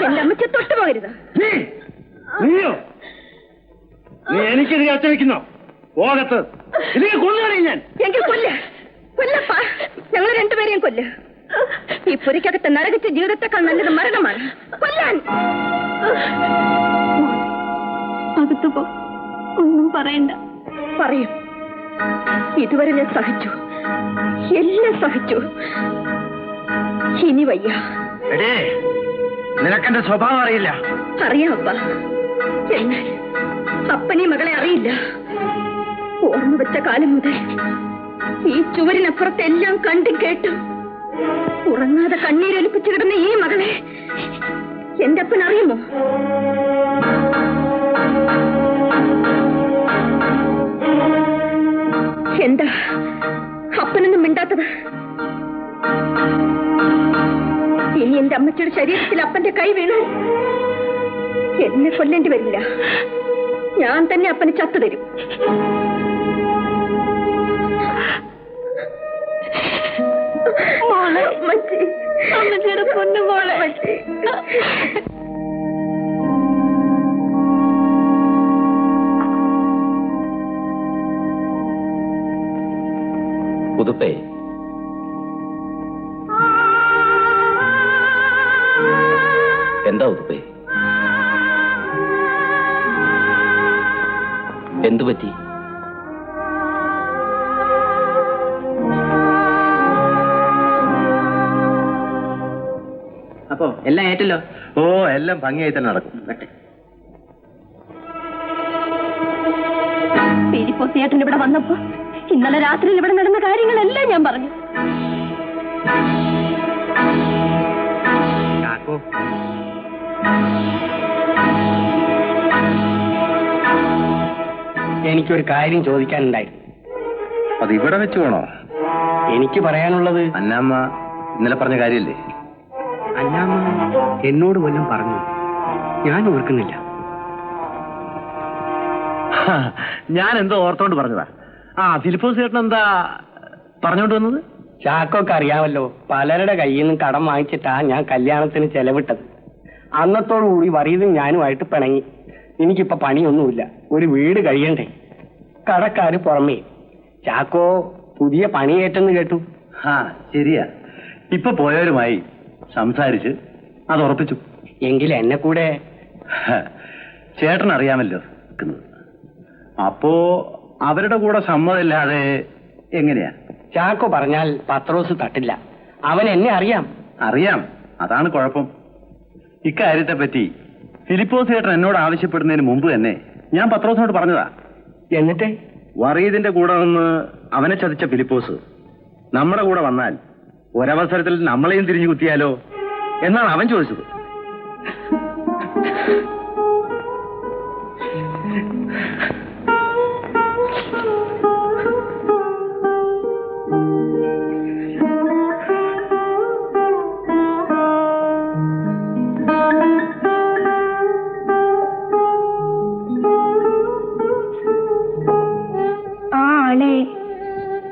എന്റെ അമ്മച്ച തൊട്ടുപോകരുത്. നീയോ? നീ എനിക്കെതിരെ അച്ചവെക്കുന്നോ? പോകത്ത് കൊല്ലുകയാണ് ഞാൻ. എങ്കിൽ കൊല്ലപ്പാ. ഞങ്ങൾ രണ്ടുപേരെയും കൊല്ല. ഈ പുരയ്ക്കകത്ത് നരകിച്ച ജീവിതത്തെക്കാൾ നല്ലത് മരണമാണ്. കൊല്ലാൻ. അകത്തു പോ. ഒന്നും പറയണ്ട. പറയും. ഇതുവരെ ഞാൻ സഹിച്ചു, എല്ലാം സഹിച്ചു. ഇനി വയ്യ. നിനക്കെന്റെ സ്വഭാവം അറിയില്ല. അറിയാം അപ്പ. എന്നാൽ അപ്പനീ മകളെ അറിയില്ല. ഓർമ്മ വെച്ച കാലം മുതൽ ഈ ചുവരിനപ്പുറത്ത് എല്ലാം കണ്ടും കേട്ടും ഉറങ്ങാതെ കണ്ണീരൊലിപ്പിച്ചു കിടന്ന ഈ മകളെ എന്റെ അപ്പൻ അറിയുമോ? എന്താ അപ്പനൊന്നും മിണ്ടാത്തത്? ഇനി എന്റെ അമ്മച്ചിയുടെ ശരീരത്തിൽ അപ്പന്റെ കൈ വീണാൽ എന്നെ കൊല്ലേണ്ടി വരില്ല. ഞാൻ തന്നെ അപ്പന് ചത്തു തരും. മോളെ മച്ചി, അമ്മച്ചിയുടെ പൊന്നു മോളെ മച്ചി. പുതുപ്പേ, എന്താ ഉതുപ്പേ? എന്തു പറ്റി? അപ്പോ എല്ലാം ഏറ്റല്ലോ? ഓ, എല്ലാം ഭംഗിയായി തന്നെ നടക്കും. ചേട്ടൻ ഇവിടെ വന്നപ്പോ ഇന്നലെ രാത്രിയിൽ ഇവിടെ നടന്ന കാര്യങ്ങളെല്ലാം ഞാൻ പറഞ്ഞു. എനിക്കൊരു കാര്യം ചോദിക്കാനുണ്ടായിരുന്നു. അത് ഇവിടെ വെച്ച് വേണോ? എനിക്ക് പറയാനുള്ളത്, അന്നാമ്മ ഇന്നലെ പറഞ്ഞ കാര്യമില്ലേ? അന്നാമ്മ എന്നോട് വല്ലതും പറഞ്ഞു? ഞാൻ ഓർക്കുന്നില്ല. ഞാൻ എന്തോ ഓർത്തോണ്ട് പറഞ്ഞതാ. ഫിലിപ്പോസ് ചേട്ടൻ എന്താ പറഞ്ഞോണ്ട് വന്നത്? ചാക്കൊക്കെ അറിയാമല്ലോ, പലരുടെ കയ്യിൽ നിന്നും കടം വാങ്ങിച്ചിട്ടാ ഞാൻ കല്യാണത്തിന് ചെലവിട്ടത്. അന്നത്തോടുകൂടി വറീതും ഞാനുമായിട്ട് പിണങ്ങി. എനിക്കിപ്പോ പണിയൊന്നുമില്ല, ഒരു വീട് കഴിയണ്ടേ. കടക്കാര് പുറമേ. ചാക്കോ പുതിയ പണിയേറ്റെന്ന് കേട്ടു. ശരിയാ, ഇപ്പൊ പോയവരുമായി സംസാരിച്ച് അത് ഉറപ്പിച്ചു. എങ്കിൽ എന്നെ കൂടെ ചേട്ടൻ അറിയാമല്ലോ. അപ്പോ അവരുടെ കൂടെ സമ്മതമില്ലാതെ എങ്ങനെയാ? ചാക്കോ പറഞ്ഞാൽ പത്രോസ് തട്ടില്ല. അവൻ എന്നെ അറിയാം. അറിയാം, അതാണ് കുഴപ്പം. ഇക്കാര്യത്തെ പറ്റി ഫിലിപ്പോസ് ചേട്ടൻ എന്നോട് ആവശ്യപ്പെടുന്നതിന് മുമ്പ് തന്നെ ഞാൻ പത്രോസിനോട് പറഞ്ഞതാ. എന്നിട്ട് വറീദിന്റെ കൂടെ നിന്ന് അവനെ ചതിച്ച ഫിലിപ്പോസ് നമ്മുടെ കൂടെ വന്നാൽ ഒരവസരത്തിൽ നമ്മളെയും തിരിഞ്ഞു കുത്തിയാലോ എന്നാണ് അവൻ ചോദിച്ചത്.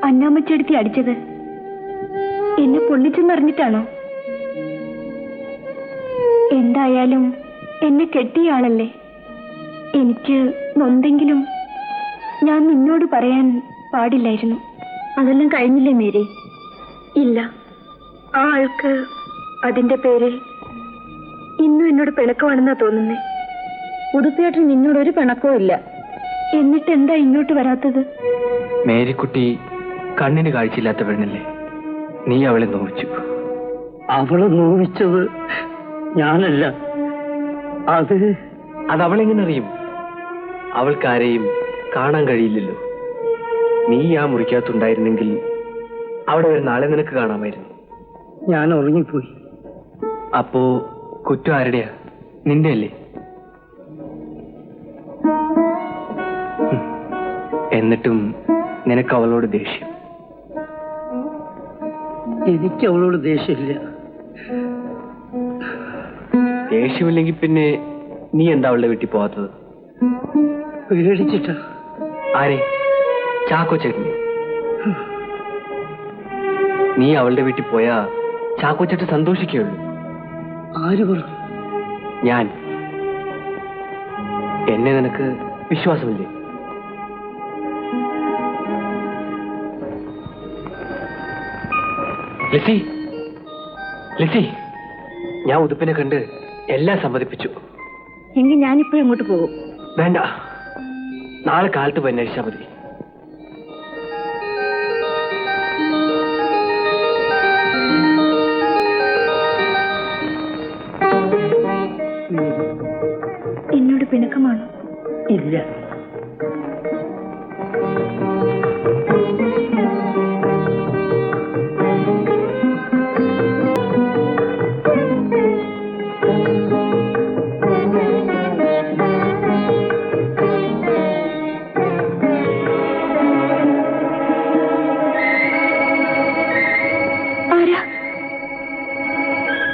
അന്നാമ്മച്ചെടുത്തി അടിച്ചത് എന്നെ പൊള്ളിച്ചെന്നറിഞ്ഞിട്ടാണോ? എന്തായാലും എന്നെ കെട്ടിയ ആളല്ലേ. എനിക്ക് നൊന്തെങ്കിലും ഞാൻ നിന്നോട് പറയാൻ പാടില്ലായിരുന്നു. അതെല്ലാം കഴിഞ്ഞില്ലേ മേരി? ഇല്ല, ആ ആൾക്ക് അതിന്റെ പേരിൽ ഇന്നും എന്നോട് പിണക്കമാണെന്നാ തോന്നുന്നേ. ഉടുപ്പിയേട്ടൻ നിന്നോടൊരു പിണക്കവും ഇല്ല. എന്നിട്ട് എന്താ ഇങ്ങോട്ട് വരാത്തത്? മേരിക്കുട്ടി കണ്ണിന് കാഴ്ചയില്ലാത്ത പെണ്ണല്ലേ, നീ അവളെ നോവിച്ചു. അവളെ നോവിച്ചത് ഞാനല്ല. അതവളെങ്ങനെ അറിയും? അവൾക്കാരെയും കാണാൻ കഴിയില്ലല്ലോ. നീ ആ മുറിക്കകത്തുണ്ടായിരുന്നെങ്കിൽ അവിടെ ഒരു നാളെ നിനക്ക് കാണാമായിരുന്നു. ഞാൻ ഉറങ്ങിപ്പോയി. അപ്പോ കുറ്റം ആരുടെയാ? നിന്റെ അല്ലേ? എന്നിട്ടും നിനക്ക് അവളോട് ദേഷ്യം. എനിക്ക് അവളോട് ദേഷ്യമില്ല. ദേഷ്യമില്ലെങ്കിൽ പിന്നെ നീ എന്താ അവളുടെ വീട്ടിൽ പോവാത്തത്? പേടിച്ചിട്ടാ. ആരെ? ചാക്കോ ചേട്ടനെ? നീ അവളുടെ വീട്ടിൽ പോയാ ചാക്കോ ചേട്ടൻ സന്തോഷിക്കുകയുള്ളൂ. ആര് പറഞ്ഞു? ഞാൻ. എന്നെ നിനക്ക് വിശ്വാസമില്ലേ? ലിസി, ലിസി, ഞാൻ ഉതുപ്പിനെ കണ്ട് എല്ലാം സമ്മതിപ്പിച്ചു. എങ്കിൽ ഞാനിപ്പോഴും അങ്ങോട്ട് പോകും. വേണ്ട, നാളെ കാലത്ത് പോയി അന്വേഷിച്ചാൽ മതി. എന്നോട് പിണക്കമാണോ? ഇല്ല.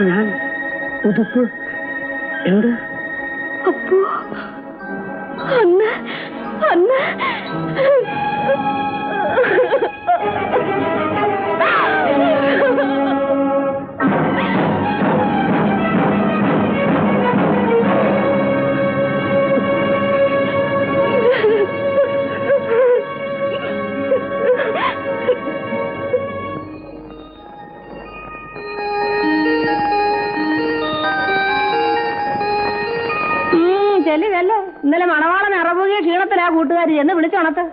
ഞാൻ ഉതുപ്പ്. എന്താ? അപ്പോ അന്ന് അന്ന് ചെല്ലിതല്ലേ ഇന്നലെ മണവാളൻ അറബുകിയ ക്ഷീണത്തിലാ കൂട്ടുകാരി എന്ന് വിളിച്ചുണത്ത്.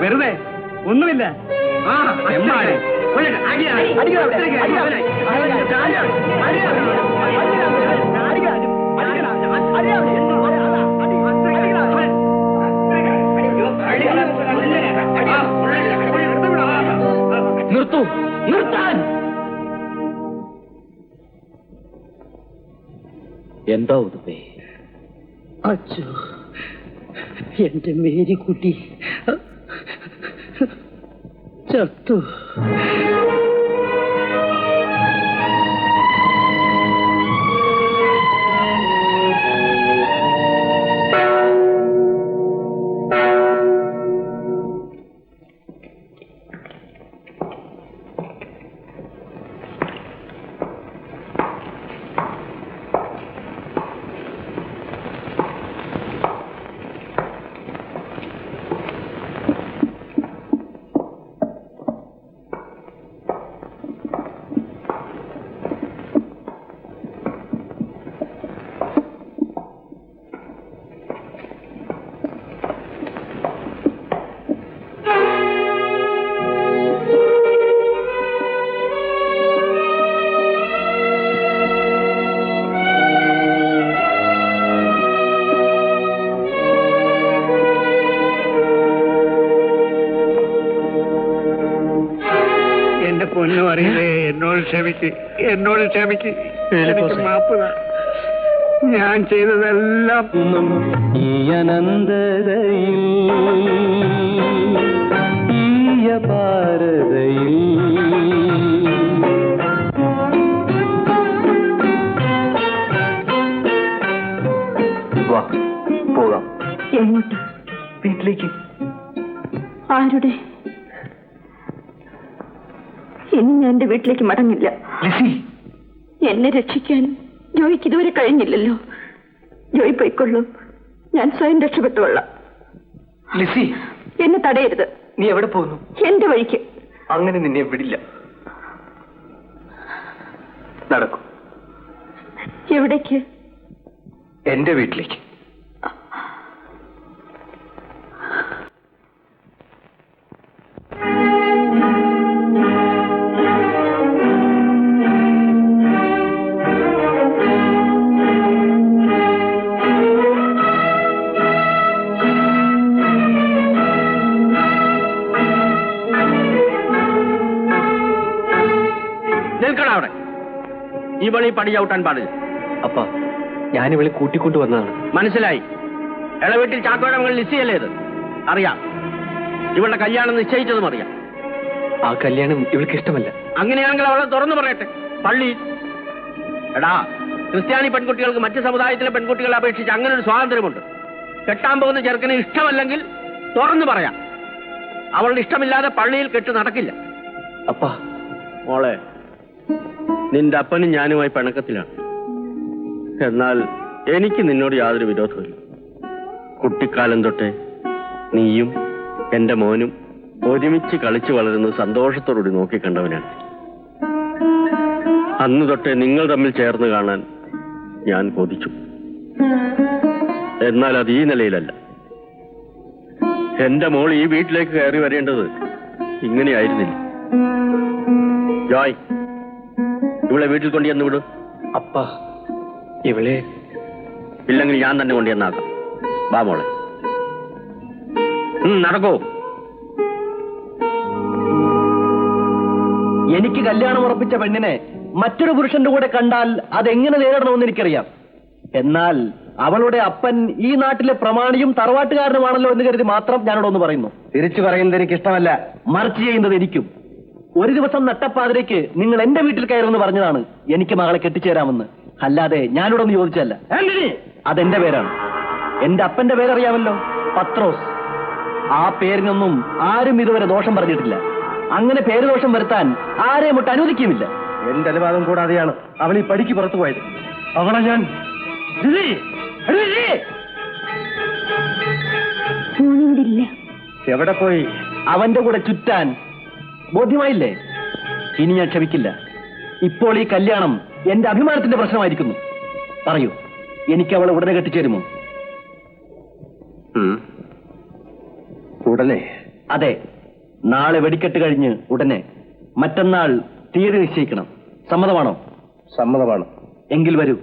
വെറുതെ ഒന്നുമില്ല. ആ എമ്മാരെ നിർത്തൂ, നിർത്താൻ. എന്താ ഉതുപ്പേ? അച്ഛോ, എന്റെ മേരിക്കുട്ടി ചത്തു. പൊന്നു അറിയില്ലേ, എന്നോട് ക്ഷമിക്ക്, എന്നോട് ക്ഷമിക്ക്, എനിക്ക് മാപ്പ് താ. ഞാൻ ചെയ്തതെല്ലാം ഈ അനന്തതയിൽ ഈ ഭാരതയിൽ പോകാം. എങ്ങോട്ട്? വീട്ടിലേക്ക്. ആരുടെ? ഇനി ഞാൻ എന്റെ വീട്ടിലേക്ക് മടങ്ങില്ല. എന്നെ രക്ഷിക്കാൻ ജോയിക്ക് ഇതുവരെ കഴിഞ്ഞില്ലല്ലോ. ജോയി പോയിക്കൊള്ളൂ, ഞാൻ സ്വയം രക്ഷപ്പെട്ടുകൊള്ളാം. ലിസി, എന്നെ തടയരുത്. നീ എവിടെ പോകുന്നു? എന്റെ വഴിക്ക്. അങ്ങനെ നിന്നെ വിടില്ല. നടക്കൂ. എവിടേക്ക്? എന്റെ വീട്ടിലേക്ക്. അവിടെ ഈ പണി പടി ചവിട്ടാൻ പാടില്ല. അപ്പ ഞാനിവളെ കൂട്ടിക്കൊണ്ടു വന്നതാണ്. മനസ്സിലായി. ഇളവീട്ടിൽ ചാക്കോഴങ്ങൾ ലിസിയല്ലേ ഇത്? അറിയാം. ഇവളുടെ കല്യാണം നിശ്ചയിച്ചതും അറിയാം. ആ കല്യാണം ഇവൾക്ക് ഇഷ്ടമല്ല. അങ്ങനെയാണെങ്കിൽ അവളെ തുറന്നു പറയട്ടെ. പള്ളി എടാ, ക്രിസ്ത്യാനി പെൺകുട്ടികൾക്ക് മറ്റ് സമുദായത്തിലെ പെൺകുട്ടികളെ അപേക്ഷിച്ച് അങ്ങനെ ഒരു സ്വാതന്ത്ര്യമുണ്ട്. കെട്ടാൻ പോകുന്ന ചെറുക്കന് ഇഷ്ടമല്ലെങ്കിൽ തുറന്നു പറയാം. അവളുടെ ഇഷ്ടമില്ലാതെ പള്ളിയിൽ കെട്ട് നടക്കില്ല. അപ്പ മോളെ, നിന്റെ അപ്പനും ഞാനുമായി പിണക്കത്തിലാണ്. എന്നാൽ എനിക്ക് നിന്നോട് യാതൊരു വിരോധമില്ല. കുട്ടിക്കാലം തൊട്ടേ നീയും എന്റെ മോനും ഒരുമിച്ച് കളിച്ചു വളരുന്നത് സന്തോഷത്തോടുകൂടി നോക്കിക്കണ്ടവനാണ്. അന്ന് തൊട്ടേ നിങ്ങൾ തമ്മിൽ ചേർന്ന് കാണാൻ ഞാൻ കൊതിച്ചു. എന്നാൽ അത് ഈ നിലയിലല്ല. എന്റെ മോൾ ഈ വീട്ടിലേക്ക് കയറി വരേണ്ടത് ഇങ്ങനെയായിരുന്നില്ല. ജോയ്, ഇവളെ വീട്ടിൽ കൊണ്ടുചെന്ന് വിടും. അപ്പ ഇവളെ ഇല്ലെങ്കിൽ ഞാൻ തന്നെ കൊണ്ടുചെന്നാക്കാം. വാ മോളെ, നടക്കൂ. എനിക്ക് കല്യാണം ഉറപ്പിച്ച പെണ്ണിനെ മറ്റൊരു പുരുഷന്റെ കൂടെ കണ്ടാൽ അതെങ്ങനെ നേരിടണമെന്ന് എനിക്കറിയാം. എന്നാൽ അവളുടെ അപ്പൻ ഈ നാട്ടിലെ പ്രമാണിയും തറവാട്ടുകാരനുമാണല്ലോ എന്ന് കരുതി മാത്രം ഞാനോടൊന്ന് പറയുന്നു. തിരിച്ചു പറയുന്നത് എനിക്ക് ഇഷ്ടമല്ല. മറിച്ച് ചെയ്യുന്നത് എനിക്കും. ഒരു ദിവസം നട്ടപ്പാതിരയ്ക്ക് നിങ്ങൾ എന്റെ വീട്ടിൽ കയറുമെന്ന് പറഞ്ഞതാണ് എനിക്ക് മകളെ കെട്ടിച്ചേരാമെന്ന്. അല്ലാതെ ഞാനിവിടൊന്ന് ചോദിച്ചല്ല. അതെന്റെ പേരാണ്. എന്റെ അപ്പന്റെ പേരറിയാമല്ലോ, പത്രോസ്. ആ പേരിനൊന്നും ആരും ഇതുവരെ ദോഷം പറഞ്ഞിട്ടില്ല. അങ്ങനെ പേര് ദോഷം വരുത്താൻ ആരെയും ഒട്ട് അനുവദിക്കുമില്ല. എന്റെ അനുവാദം കൂടാതെയാണ് അവൾ ഈ പടിക്ക് പുറത്തു പോയത്. അവളെ ഞാൻ എവിടെ പോയി? അവന്റെ കൂടെ ചുറ്റാൻ. ബോധ്യമായില്ലേ? ഇനി ഞാൻ ക്ഷമിക്കില്ല. ഇപ്പോൾ ഈ കല്യാണം എന്റെ അഭിമാനത്തിന്റെ പ്രശ്നമായിരിക്കുന്നു. പറയൂ, എനിക്ക് അവളെ ഉടനെ കെട്ടിച്ചേരുമോ? ഉടനെ? അതെ, നാളെ വെടിക്കെട്ട് കഴിഞ്ഞ് ഉടനെ മറ്റന്നാൾ തീയതി നിശ്ചയിക്കണം. സമ്മതമാണോ? സമ്മതമാണ്. എങ്കിൽ വരൂ.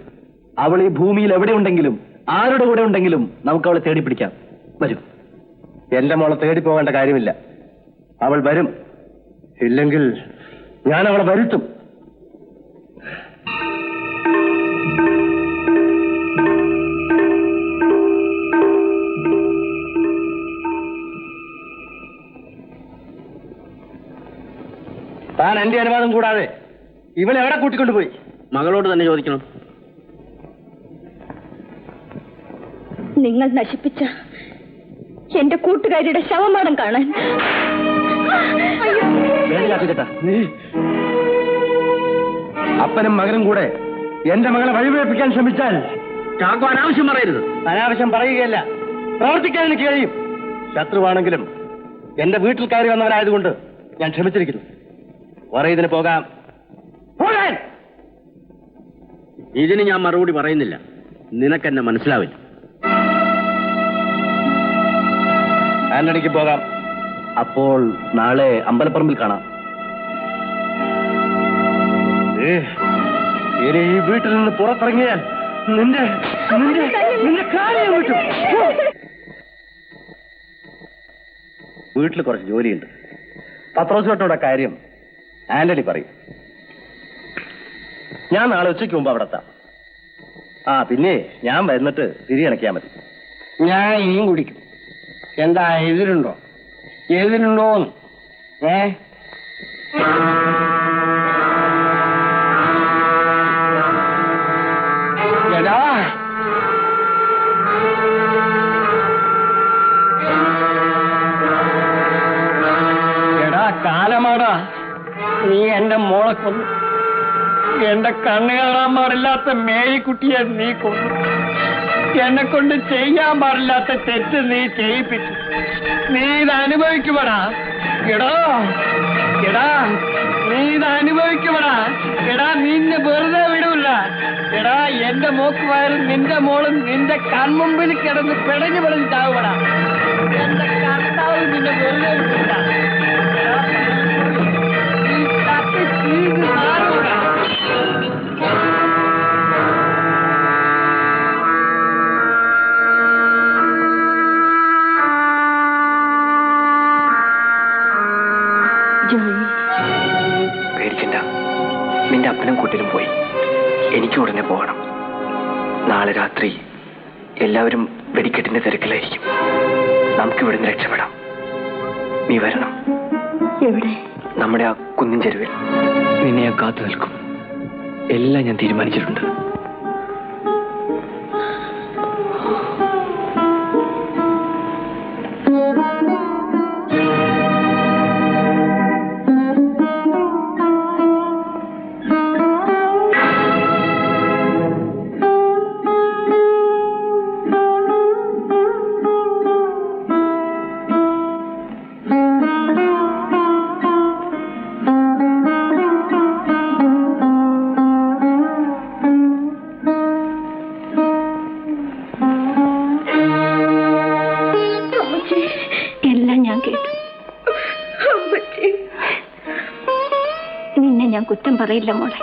അവൾ ഈ ഭൂമിയിൽ എവിടെയുണ്ടെങ്കിലും ആരുടെ കൂടെ ഉണ്ടെങ്കിലും നമുക്ക് അവളെ തേടി പിടിക്കാം. വരൂ. എന്റെ മോളെ തേടി പോകേണ്ട കാര്യമില്ല. അവൾ വരും. ഇല്ലെങ്കിൽ ഞാൻ അവളെ വരുത്തും. താൻ എന്റെ അനുവാദം കൂടാതെ ഇവളെ എവിടെ കൂട്ടിക്കൊണ്ടുപോയി? മകളോട് തന്നെ ചോദിക്കണം. നിങ്ങൾ നശിപ്പിച്ച എന്റെ കൂട്ടുകാരിയുടെ ശവമാടം കാണാൻ. അപ്പനും മകനും കൂടെ എന്റെ മകളെ വഴിപിഴപ്പിക്കാൻ ശ്രമിച്ചാൽ ചാക്കോ അനാവശ്യം പറയരുത്. അനാവശ്യം പറയുകയല്ല, പ്രവർത്തിക്കാൻ എനിക്ക് കഴിയും. ശത്രുവാണെങ്കിലും എന്റെ വീട്ടിൽ കയറി വന്നവനായതുകൊണ്ട് ഞാൻ ക്ഷമിച്ചിരിക്കുന്നു. ഇതിന് പോകാം. പോകാൻ ഇതിന് ഞാൻ മറുപടി പറയുന്നില്ല. നിനക്കെന്നെ മനസ്സിലാവില്ല. ആന്റണിക്ക് പോകാം. അപ്പോൾ നാളെ അമ്പലപ്പറമ്പിൽ കാണാം. ഇനി ഈ വീട്ടിൽ നിന്ന് പുറത്തിറങ്ങിയാൽ നിന്റെ കാര്യം വിട്ടു. വീട്ടിൽ കുറച്ച് ജോലിയുണ്ട്. പത്രോസുവട്ടോടെ കാര്യം ആന്റണി പറയും. ഞാൻ നാളെ ഉച്ചയ്ക്ക് മുമ്പ് അവിടെ എത്താം. പിന്നെ ഞാൻ വരുന്നിട്ട് തിരിയണക്കിയാൽ മതി. ഞാൻ ഇനിയും കുടിക്കും. എന്താ എതിരുണ്ടോ? എതിരുണ്ടോന്ന്? എടാ, എടാ കാലമാടാ, നീ എന്റെ മോളെ കൊന്നു. എന്റെ കണ്ണ് കാണാൻ പാടില്ലാത്ത മേയിക്കുട്ടിയെ നീ കൊന്നു. എന്നെ കൊണ്ട് ചെയ്യാൻ പാടില്ലാത്ത തെറ്റ് നീ ചെയ്യിപ്പിച്ചു. നീ ഇത് അനുഭവിക്കുമടാ. എടാ എടാ, നീ ഇത് അനുഭവിക്കുമടാ. എടാ, നിന്നെ വെറുതെ വിടൂല. എടാ, എന്റെ മോക്കുമാരും നിന്റെ മോളും നിന്റെ കൺമുമ്പിൽ കിടന്ന് പിടഞ്ഞു പിടഞ്ഞ് ചാവുമടാ. എന്റെ കർത്താവ് നിന്നെ വെറുതെ വിടൂല. എടാ, നീ തട്ടി ചീഞ്ഞ് മാറൂടാ. പേടിക്കണ്ട, നിന്റെ അപ്പനും കൂട്ടിലും പോയി. എനിക്ക് ഉടനെ പോകണം. നാളെ രാത്രി എല്ലാവരും വെടിക്കെട്ടിന്റെ തിരക്കിലായിരിക്കും. നമുക്ക് ഇവിടുന്ന് രക്ഷപ്പെടാം. നീ വരണം. എവിടെ? നമ്മുടെ ആ കുന്നിൻ ചെരുവിൽ നിന്നെ ഞാൻ കാത്തു നിൽക്കും. എല്ലാം ഞാൻ തീരുമാനിച്ചിട്ടുണ്ട്. കുറ്റം പറയില്ല മോളെ.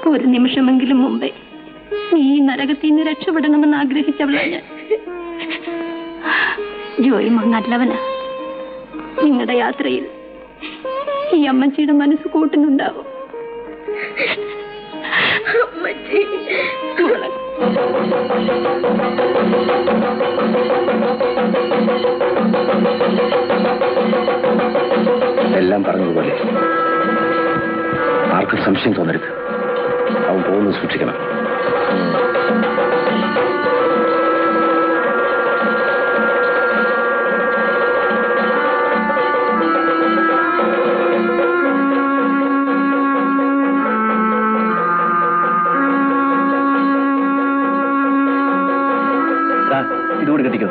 ഒരു നിമിഷമെങ്കിലും മുമ്പേ നീ ഈ നരകത്തിൽ നിന്ന് രക്ഷപ്പെടണമെന്ന് ആഗ്രഹിച്ചവളാണ് ഞാൻ. ജോയിമ നല്ലവനാ. നിങ്ങളുടെ യാത്രയിൽ ഈ അമ്മച്ചിയുടെ മനസ്സ് കൂട്ടുന്നുണ്ടാവും. എല്ലാം പറഞ്ഞതുപോലെ ആർക്കും സംശയം തോന്നരുത്. അവൻ പോകുന്നത് സൂക്ഷിക്കണം. ഇതുകൂടി കെട്ടിക്കോ.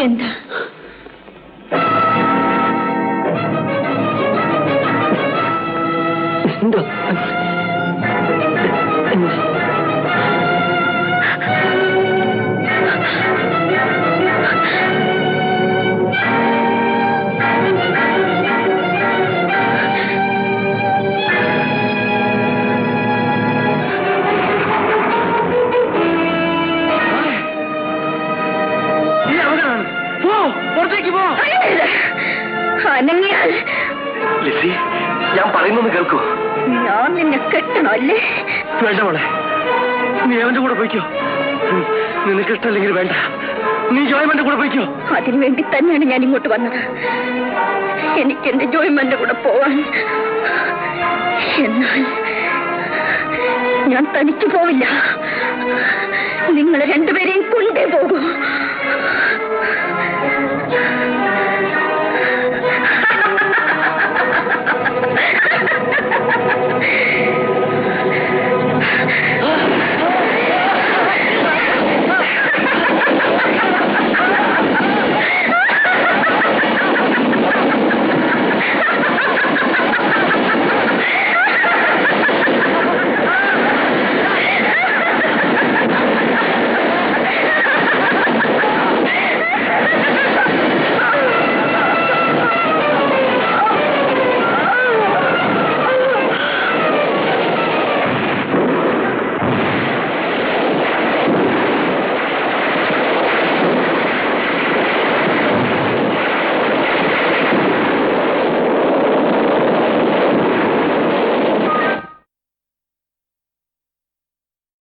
എന്താ ഞാൻ പറയുന്നൊന്ന് കേൾക്കൂ. ഞാൻ നിന്നെ കെട്ടണോ അല്ലേ? വേണ്ട മോളെ, നീ അവന്റെ കൂടെ പോയിക്കോ. നിനക്ക് ഇഷ്ടമല്ലെങ്കിൽ വേണ്ട, നീ ജോയ്മന്റെ കൂടെ പോയിക്കോ. അതിനു വേണ്ടി തന്നെയാണ് ഞാൻ ഇങ്ങോട്ട് വന്നത്. എനിക്ക് എന്റെ ജോയ്മന്റെ കൂടെ പോവാൻ. എന്നാൽ ഞാൻ തനിച്ചു പോവില്ല. നിങ്ങൾ രണ്ടുപേരെയും കൊണ്ടേ പോകൂ.